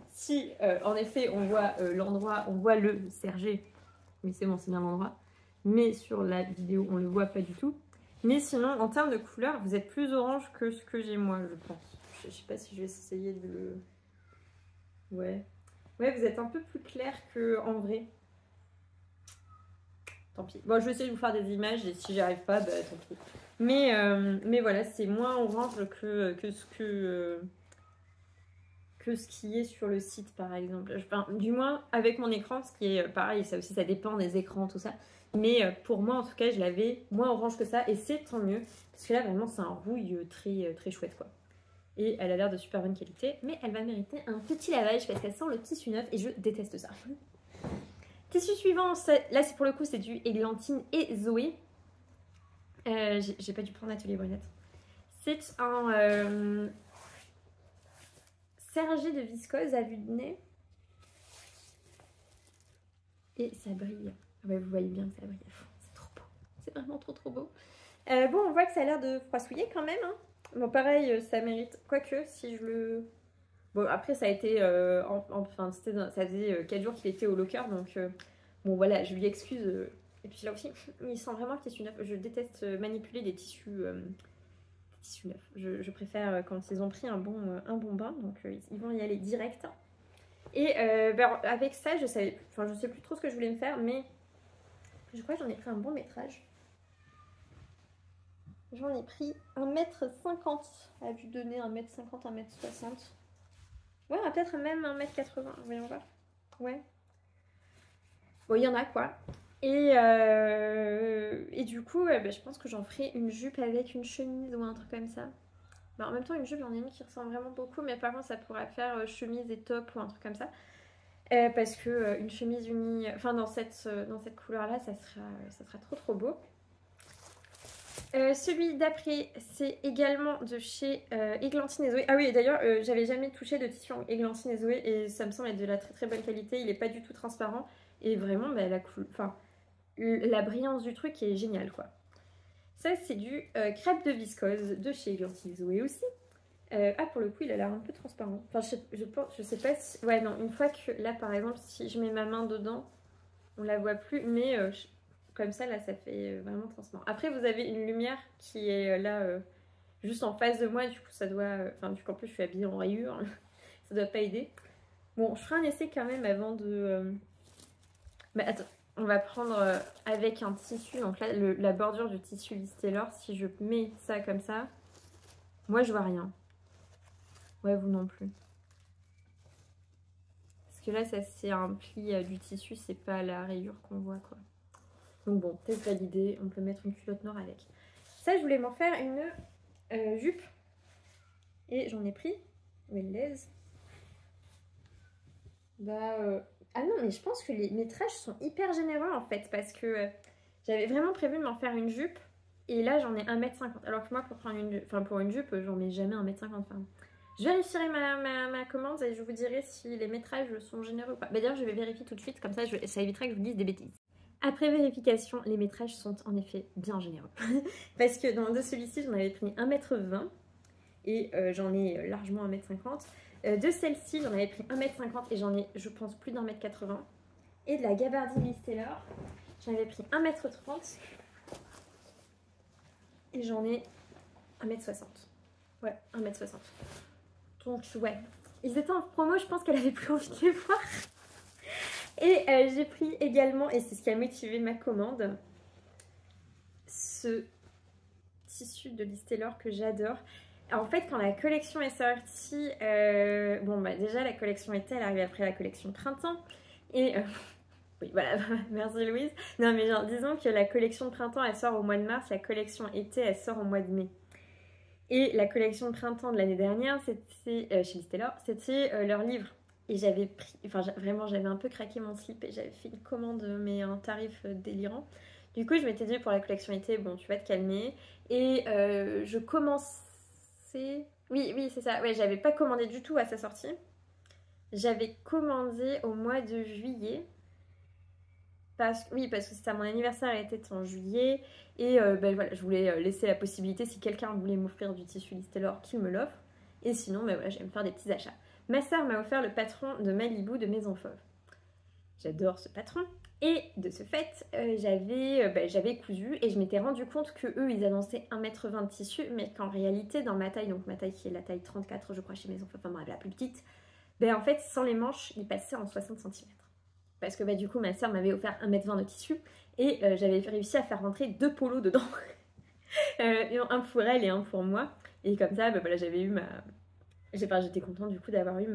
si en effet on voit l'endroit, on voit le Sergé, oui c'est bon, c'est bien l'endroit, mais sur la vidéo on le voit pas du tout. Mais sinon, en termes de couleur, vous êtes plus orange que ce que j'ai moi, je pense. Je sais pas si je vais essayer de le... Ouais, vous êtes un peu plus clair qu'en vrai. Tant pis. Bon, je vais essayer de vous faire des images et si j'y arrive pas, bah tant pis. Mais voilà, c'est moins orange que ce qui est sur le site par exemple. Enfin, du moins avec mon écran, ce qui est pareil, ça aussi ça dépend des écrans, tout ça. Mais pour moi en tout cas, je l'avais moins orange que ça et c'est tant mieux. Parce que là vraiment c'est un rouille très, très chouette quoi. Et elle a l'air de super bonne qualité, mais elle va mériter un petit lavage parce qu'elle sent le tissu neuf et je déteste ça. Tissu suivant, là c'est pour le coup c'est du Églantine et Zoé. J'ai pas dû prendre Atelier Bonnette. C'est un sergé de viscose à vue de nez. Et ça brille. Ouais, vous voyez bien que ça brille. C'est trop beau. C'est vraiment trop trop beau. Bon, on voit que ça a l'air de froissouiller quand même. Hein. Bon, pareil, ça mérite. Quoique, si je le Bon, après, ça a été. Enfin, ça faisait 4 jours qu'il était au locker, donc bon, voilà, je lui excuse. Et puis là aussi, il sent vraiment le tissu neuf. Je déteste manipuler des tissus neufs. Je préfère quand ils ont pris un bon bain, donc ils vont y aller direct. Et avec ça, je sais plus trop ce que je voulais me faire, mais je crois que j'en ai pris un bon métrage. J'en ai pris 1,50 m. Elle a dû donner 1,50 m, 1,60 m. Ouais, peut-être même 1,80 m. Voyons voir. Ouais. Bon, il y en a quoi. Et du coup, je pense que j'en ferai une jupe avec une chemise ou un truc comme ça. Bah, en même temps, une jupe, j'en ai une qui ressemble vraiment beaucoup, mais par contre, ça pourrait faire chemise et top ou un truc comme ça. Parce que une chemise unie, enfin dans cette couleur-là, ça sera trop beau. Celui d'après, c'est également de chez Églantine et Zoé. Ah oui, d'ailleurs, j'avais jamais touché de tissu en Églantine et Zoé et ça me semble être de la très bonne qualité. Il n'est pas du tout transparent et vraiment, la brillance du truc est géniale, quoi. Ça, c'est du crêpe de viscose de chez Églantine et Zoé aussi. Pour le coup, il a l'air un peu transparent. Enfin, je sais pas si... Ouais, non, une fois que là, par exemple, si je mets ma main dedans, on la voit plus, mais comme ça, là, ça fait vraiment transparent. Après, vous avez une lumière qui est là, juste en face de moi, du coup, ça doit... Enfin, du coup, en plus, je suis habillée en rayures, ça doit pas aider. Bon, je ferai un essai quand même avant de... Mais attends, on va prendre avec un tissu, donc là, la bordure du tissu Liz Taylor, si je mets ça comme ça, moi, je vois rien. Ouais, vous non plus. Parce que là, ça c'est un pli du tissu, c'est pas la rayure qu'on voit, quoi. Donc bon, test validé, on peut mettre une culotte noire avec. Ça, je voulais m'en faire une jupe. Et j'en ai pris. Où elle l'aise. Ah non, mais je pense que les métrages sont hyper généreux, en fait. Parce que j'avais vraiment prévu de m'en faire une jupe. Et là, j'en ai 1,50 m. Alors que moi, pour une jupe, j'en mets jamais 1,50 m. Enfin, je vérifierai ma commande et je vous dirai si les métrages sont généreux ou pas. D'ailleurs, je vais vérifier tout de suite, comme ça, ça évitera que je vous dise des bêtises. Après vérification, les métrages sont en effet bien généreux. Parce que de celui-ci, j'en avais pris 1,20 m et j'en ai largement 1,50 m. De celle-ci, j'en avais pris 1,50 m et j'en ai, je pense, plus d'1,80 m. Et de la gabardine Liz Taylor, j'en avais pris 1,30 m et j'en ai 1,60 m. Ouais, 1,60 m. Donc ouais, ils étaient en promo, je pense qu'elle avait plus envie de les voir. Et j'ai pris également, et c'est ce qui a motivé ma commande, ce tissu de Liz Taylor que j'adore. En fait, quand la collection est sortie, déjà la collection été, elle arrive après la collection printemps. Et oui, voilà, merci Louise. Non mais genre, disons que la collection de printemps, elle sort au mois de mars, la collection été, elle sort au mois de mai. Et la collection de printemps de l'année dernière, c'était chez Liz Taylor, c'était leur livre. Et j'avais pris, vraiment, j'avais un peu craqué mon slip et j'avais fait une commande, mais un tarif délirant. Du coup, je m'étais dit pour la collection été, bon, tu vas te calmer. Et je commençais... Oui, c'est ça. Ouais, j'avais pas commandé du tout à sa sortie. J'avais commandé au mois de juillet. Parce que c'était mon anniversaire, elle était en juillet. Et voilà, je voulais laisser la possibilité, si quelqu'un voulait m'offrir du tissu Liz Taylor, qu'il me l'offre. Et sinon, voilà, j'aime faire des petits achats. Ma sœur m'a offert le patron de Malibu de Maison Fauve. J'adore ce patron. Et de ce fait, j'avais cousu et je m'étais rendu compte que eux, ils annonçaient 1,20 m de tissu, mais qu'en réalité, dans ma taille, donc ma taille qui est la taille 34, je crois, chez Maison Fauve, enfin bref, la plus petite, en fait, sans les manches, ils passaient en 60 cm. Parce que du coup, ma sœur m'avait offert 1,20 m de tissu et j'avais réussi à faire rentrer 2 polos dedans. Un pour elle et un pour moi. Et comme ça, voilà, j'avais eu ma... J'étais contente du coup d'avoir eu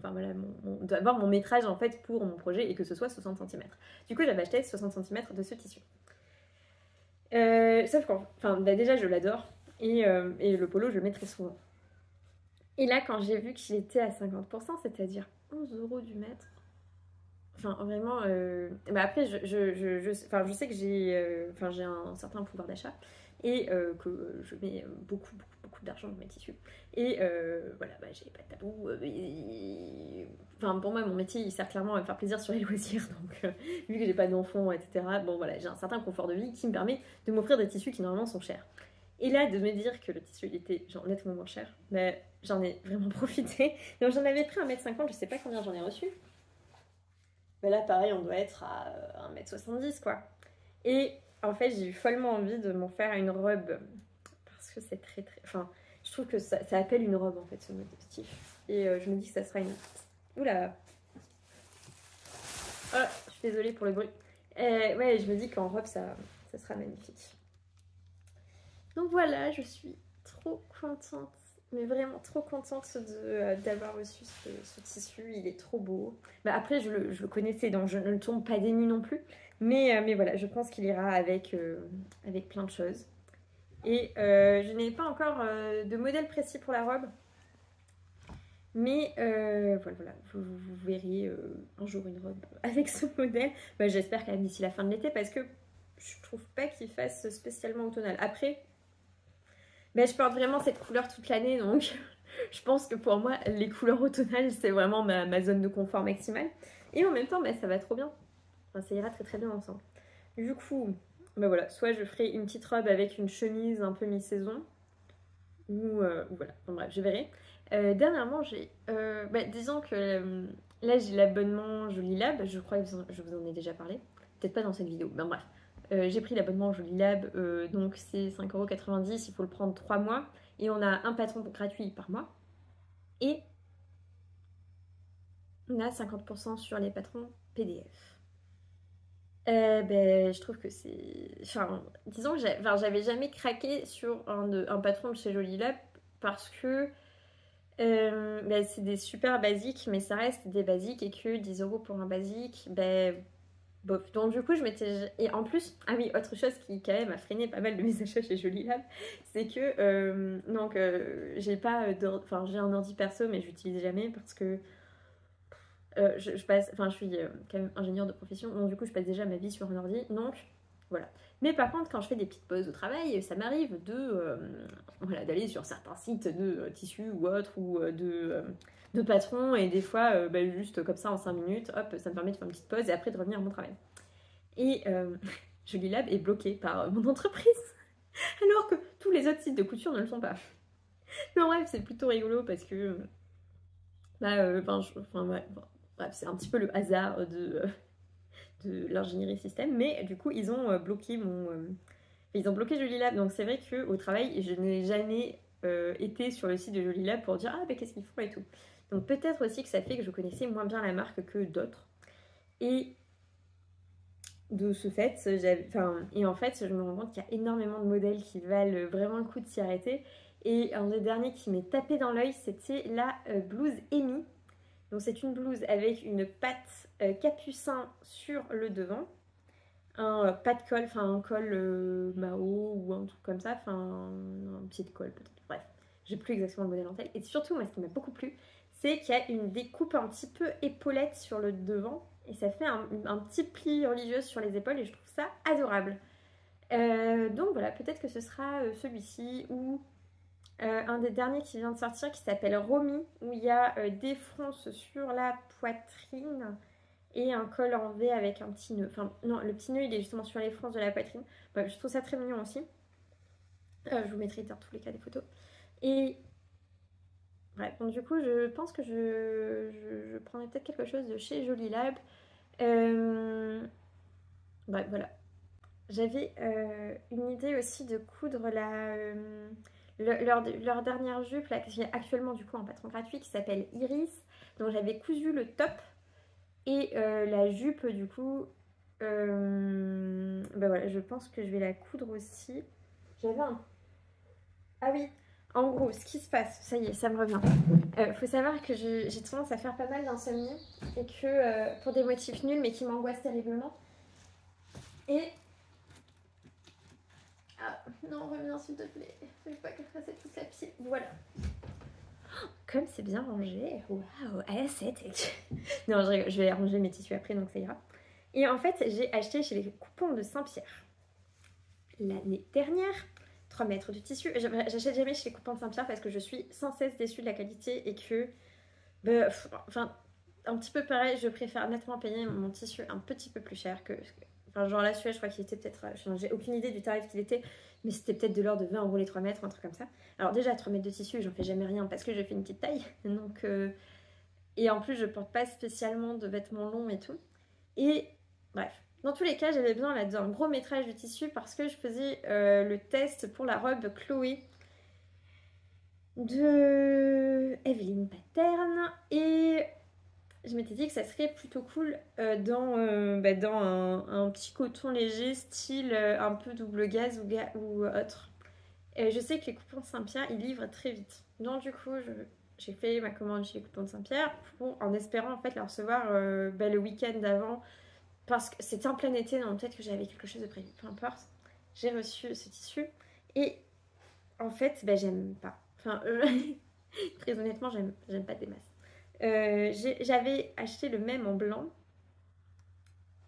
d'avoir mon métrage en fait pour mon projet et que ce soit 60 cm. Du coup, j'avais acheté 60 cm de ce tissu. Sauf déjà, je l'adore et le polo, je le mets très souvent. Et là, quand j'ai vu qu'il était à 50%, c'est-à-dire 11 € du mètre, enfin vraiment, après je sais que j'ai un certain pouvoir d'achat et que je mets beaucoup d'argent dans mes tissus et voilà, j'ai pas de tabou, pour moi mon métier il sert clairement à me faire plaisir sur les loisirs, donc vu que j'ai pas d'enfants, etc., bon voilà, j'ai un certain confort de vie qui me permet de m'offrir des tissus qui normalement sont chers. Et là, de me dire que le tissu il était genre nettement moins cher, mais j'en ai vraiment profité. Donc j'en avais pris 1,50 m, je sais pas combien j'en ai reçu. Mais là, pareil, on doit être à 1,70 m quoi. Et en fait, j'ai eu follement envie de m'en faire une robe. Parce que c'est très très... Enfin, je trouve que ça appelle une robe en fait, ce motif. Et je me dis que ça sera une... Oula! Oh, je suis désolée pour le bruit. Ouais, je me dis qu'en robe, ça sera magnifique. Donc voilà, je suis trop contente. Mais vraiment trop contente d'avoir reçu ce tissu. Il est trop beau. Bah, après, je le connaissais, donc je ne le tombe pas des nues non plus. Mais voilà, je pense qu'il ira avec plein de choses. Et je n'ai pas encore de modèle précis pour la robe. Mais voilà, vous verrez un jour une robe avec ce modèle. Bah, j'espère quand même d'ici la fin de l'été parce que je trouve pas qu'il fasse spécialement automnal. Après, bah, je porte vraiment cette couleur toute l'année, donc je pense que pour moi, les couleurs automnales, c'est vraiment ma zone de confort maximale. Et en même temps, bah, ça va trop bien. Enfin, ça ira très très bien ensemble. Du coup, bah voilà, soit je ferai une petite robe avec une chemise un peu mi-saison, ou voilà, enfin, bref, je verrai. Dernièrement, j'ai... disons que là, j'ai l'abonnement Jolilab, je crois que je vous en ai déjà parlé. Peut-être pas dans cette vidéo, mais bref. J'ai pris l'abonnement Jolilab, donc c'est 5,90 €, il faut le prendre 3 mois. Et on a un patron gratuit par mois. Et on a 50% sur les patrons PDF. Je trouve que c'est... Enfin, disons que j'avais jamais craqué sur un patron de chez Jolilab parce que c'est des super basiques, mais ça reste des basiques et que 10 € pour un basique, bof. Donc du coup, je m'étais... Et en plus, ah oui, autre chose qui quand même a freiné pas mal de mes achats chez Jolilab, c'est que j'ai pas enfin j'ai un ordi perso, mais je l'utilise jamais parce que je passe... Enfin, je suis quand même ingénieure de profession, donc du coup, je passe déjà ma vie sur un ordi, donc voilà. Mais par contre, quand je fais des petites pauses au travail, ça m'arrive d'aller sur certains sites de tissus ou autres, ou de patrons, et des fois, juste comme ça, en 5 minutes, hop, ça me permet de faire une petite pause et après de revenir à mon travail. Et Jolilab est bloqué par mon entreprise, alors que tous les autres sites de couture ne le sont pas. Mais en bref, c'est plutôt rigolo parce que... bref, c'est un petit peu le hasard de l'ingénierie système, mais du coup ils ont bloqué ils ont bloqué Jolilab, donc c'est vrai qu'au travail je n'ai jamais été sur le site de Jolilab pour dire qu'est-ce qu'ils font et tout. Donc peut-être aussi que ça fait que je connaissais moins bien la marque que d'autres, et de ce fait, et en fait je me rends compte qu'il y a énormément de modèles qui valent vraiment le coup de s'y arrêter, et un des derniers qui m'est tapé dans l'œil, c'était la blouse Amy. Donc c'est une blouse avec une patte capucin sur le devant, pas de col, enfin un col Mao ou un truc comme ça, enfin un petit col peut-être, bref, j'ai plus exactement le modèle en tête. Et surtout, moi ce qui m'a beaucoup plu, c'est qu'il y a une découpe un petit peu épaulette sur le devant, et ça fait un petit pli religieux sur les épaules, et je trouve ça adorable. Donc voilà, peut-être que ce sera celui-ci, ou un des derniers qui vient de sortir qui s'appelle Romy, où il y a des fronces sur la poitrine et un col en V avec un petit nœud. Enfin non, le petit nœud il est justement sur les fronces de la poitrine. Je trouve ça très mignon aussi. Je vous mettrai dans tous les cas des photos. Et bref, donc du coup je pense que je prendrai peut-être quelque chose de chez Jolilab. Bref, voilà. J'avais une idée aussi de coudre leur dernière jupe, là, que j'ai actuellement du coup un patron gratuit qui s'appelle Iris. Donc j'avais cousu le top et la jupe du coup, voilà, je pense que je vais la coudre aussi. J'avais un... Ah oui, en gros, ce qui se passe, ça y est, ça me revient. Faut savoir que j'ai tendance à faire pas mal d'insomnie et que pour des motifs nuls mais qui m'angoissent terriblement. Et... Ah, non, reviens s'il te plaît. Fais pas que ça toute la pied. Voilà. Comme c'est bien rangé. Waouh, esthétique. Non, je vais ranger mes tissus après, donc ça ira. Et en fait, j'ai acheté chez les coupons de Saint-Pierre l'année dernière 3 mètres de tissu. J'achète jamais chez les coupons de Saint-Pierre parce que je suis sans cesse déçue de la qualité et que... un petit peu pareil, je préfère nettement payer mon tissu un petit peu plus cher que Enfin, genre là, celui-là, je crois qu'il était peut-être... j'ai aucune idée du tarif qu'il était, mais c'était peut-être de l'ordre de 20 € les 3 mètres, un truc comme ça. Alors déjà, 3 mètres de tissu, j'en fais jamais rien parce que je fais une petite taille. Donc, et en plus, je porte pas spécialement de vêtements longs et tout. Et bref, dans tous les cas, j'avais besoin là d'un gros métrage de tissu parce que je faisais le test pour la robe Chloé de Evelyne Pattern. Et je m'étais dit que ça serait plutôt cool dans un petit coton léger, style un peu double gaz ou autre. Et je sais que les coupons de Saint-Pierre, ils livrent très vite. Donc du coup, j'ai fait ma commande chez les coupons de Saint-Pierre en espérant en fait la recevoir le week-end d'avant. Parce que c'était en plein été, donc peut-être que j'avais quelque chose de prévu. Peu importe. J'ai reçu ce tissu. Et en fait, j'aime pas. Enfin, très honnêtement, j'aime pas des masses. J'avais acheté le même en blanc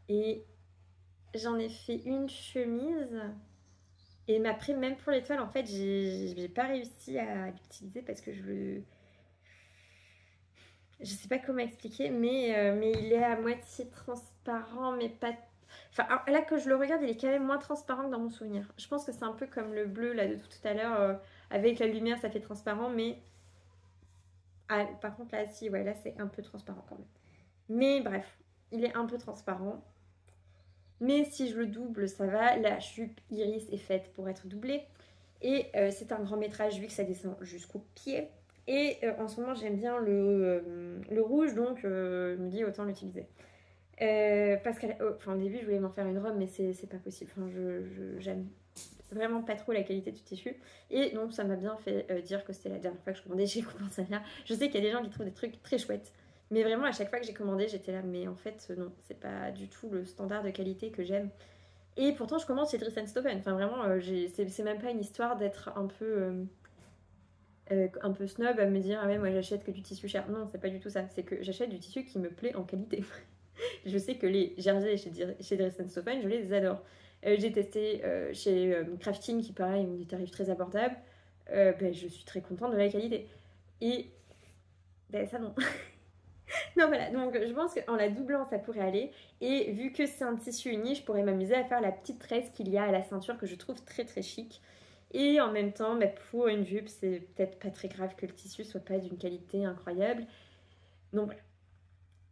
et j'en ai fait une chemise et même pour l'étoile en fait j'ai pas réussi à l'utiliser parce que je sais pas comment expliquer mais il est à moitié transparent mais pas... Enfin là que je le regarde il est quand même moins transparent que dans mon souvenir. Je pense que c'est un peu comme le bleu là de tout à l'heure avec la lumière ça fait transparent mais... Ah, par contre là si ouais là c'est un peu transparent quand même. Mais bref, il est un peu transparent. Mais si je le double, ça va. La jupe iris est faite pour être doublée. Et c'est un grand métrage vu que ça descend jusqu'au pied. Et en ce moment, j'aime bien le rouge, donc je me dis autant l'utiliser. Parce qu'au début, je voulais m'en faire une robe, mais c'est pas possible. Enfin, j'aime vraiment pas trop la qualité du tissu. Et donc, ça m'a bien fait dire que c'était la dernière fois que je commandais chez Coupons Saint-Pierre. Je sais qu'il y a des gens qui trouvent des trucs très chouettes. Mais vraiment, à chaque fois que j'ai commandé, j'étais là. Mais en fait, non, c'est pas du tout le standard de qualité que j'aime. Et pourtant, je commande chez Dries & Stophen. Enfin, vraiment, c'est même pas une histoire d'être un peu snob à me dire ah ouais, moi j'achète que du tissu cher. Non, c'est pas du tout ça. C'est que j'achète du tissu qui me plaît en qualité. Je sais que les jerseys chez Dries & Stophen, je les adore. J'ai testé chez Crafting, qui pareil, ont des tarifs très abordables. Je suis très contente de la qualité. Et ça non. Non voilà, donc je pense qu'en la doublant ça pourrait aller. Et vu que c'est un tissu uni, je pourrais m'amuser à faire la petite tresse qu'il y a à la ceinture que je trouve très très chic. Et en même temps, pour une jupe, c'est peut-être pas très grave que le tissu soit pas d'une qualité incroyable. Donc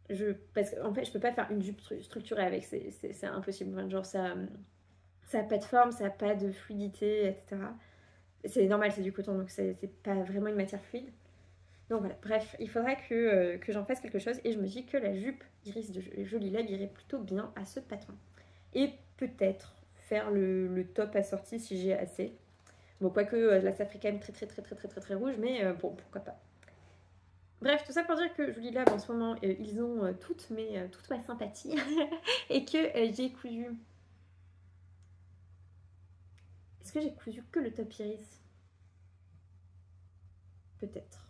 voilà. Parce qu'en fait, je peux pas faire une jupe structurée avec, c'est impossible. Enfin, genre ça a pas de forme, ça a pas de fluidité, etc. C'est normal, c'est du coton, donc c'est pas vraiment une matière fluide. Donc voilà, bref, il faudra que j'en fasse quelque chose. Et je me dis que la jupe iris de Jolie Lab irait plutôt bien à ce patron. Et peut-être faire le top assorti si j'ai assez. Bon, quoique là ça ferait quand même très rouge, mais bon, pourquoi pas. Bref, tout ça pour dire que Jolie Lab en ce moment, ils ont toute ma sympathie. Et que j'ai cousu... Est-ce que j'ai cousu que le top iris? Peut-être.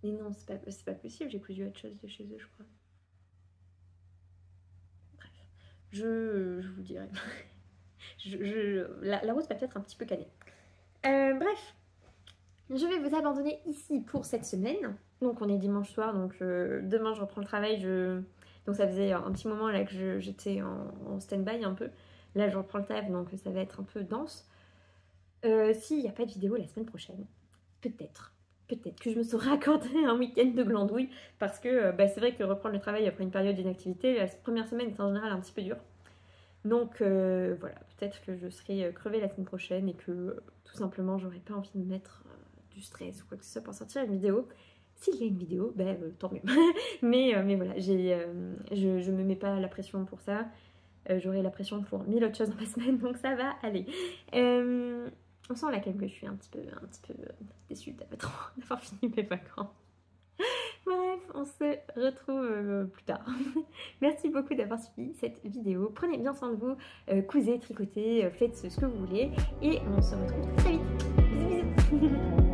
Mais non, c'est pas possible, j'ai cousu autre chose de chez eux, je crois. Bref, je vous dirai. La route va peut-être un petit peu canner. Bref, je vais vous abandonner ici pour cette semaine. Donc on est dimanche soir, donc demain je reprends le travail. Donc ça faisait un petit moment là que j'étais en stand-by un peu. Là je reprends le taf, donc ça va être un peu dense. S'il n'y a pas de vidéo la semaine prochaine, peut-être que je me serai accordé un week-end de glandouille. Parce que c'est vrai que reprendre le travail après une période d'inactivité, la première semaine est en général un petit peu dure. Donc voilà, peut-être que je serai crevée la semaine prochaine et que tout simplement j'aurais pas envie de mettre du stress ou quoi que ce soit pour sortir une vidéo. S'il y a une vidéo, tant mieux. mais voilà, je me mets pas la pression pour ça. J'aurai la pression pour 1000 autres choses dans ma semaine, donc ça va aller. On sent là quand même que je suis un petit peu déçue d'avoir fini mes vacances. Bref, on se retrouve plus tard. Merci beaucoup d'avoir suivi cette vidéo. Prenez bien soin de vous, cousez, tricotez, faites ce que vous voulez. Et on se retrouve très vite. Bisous bisous.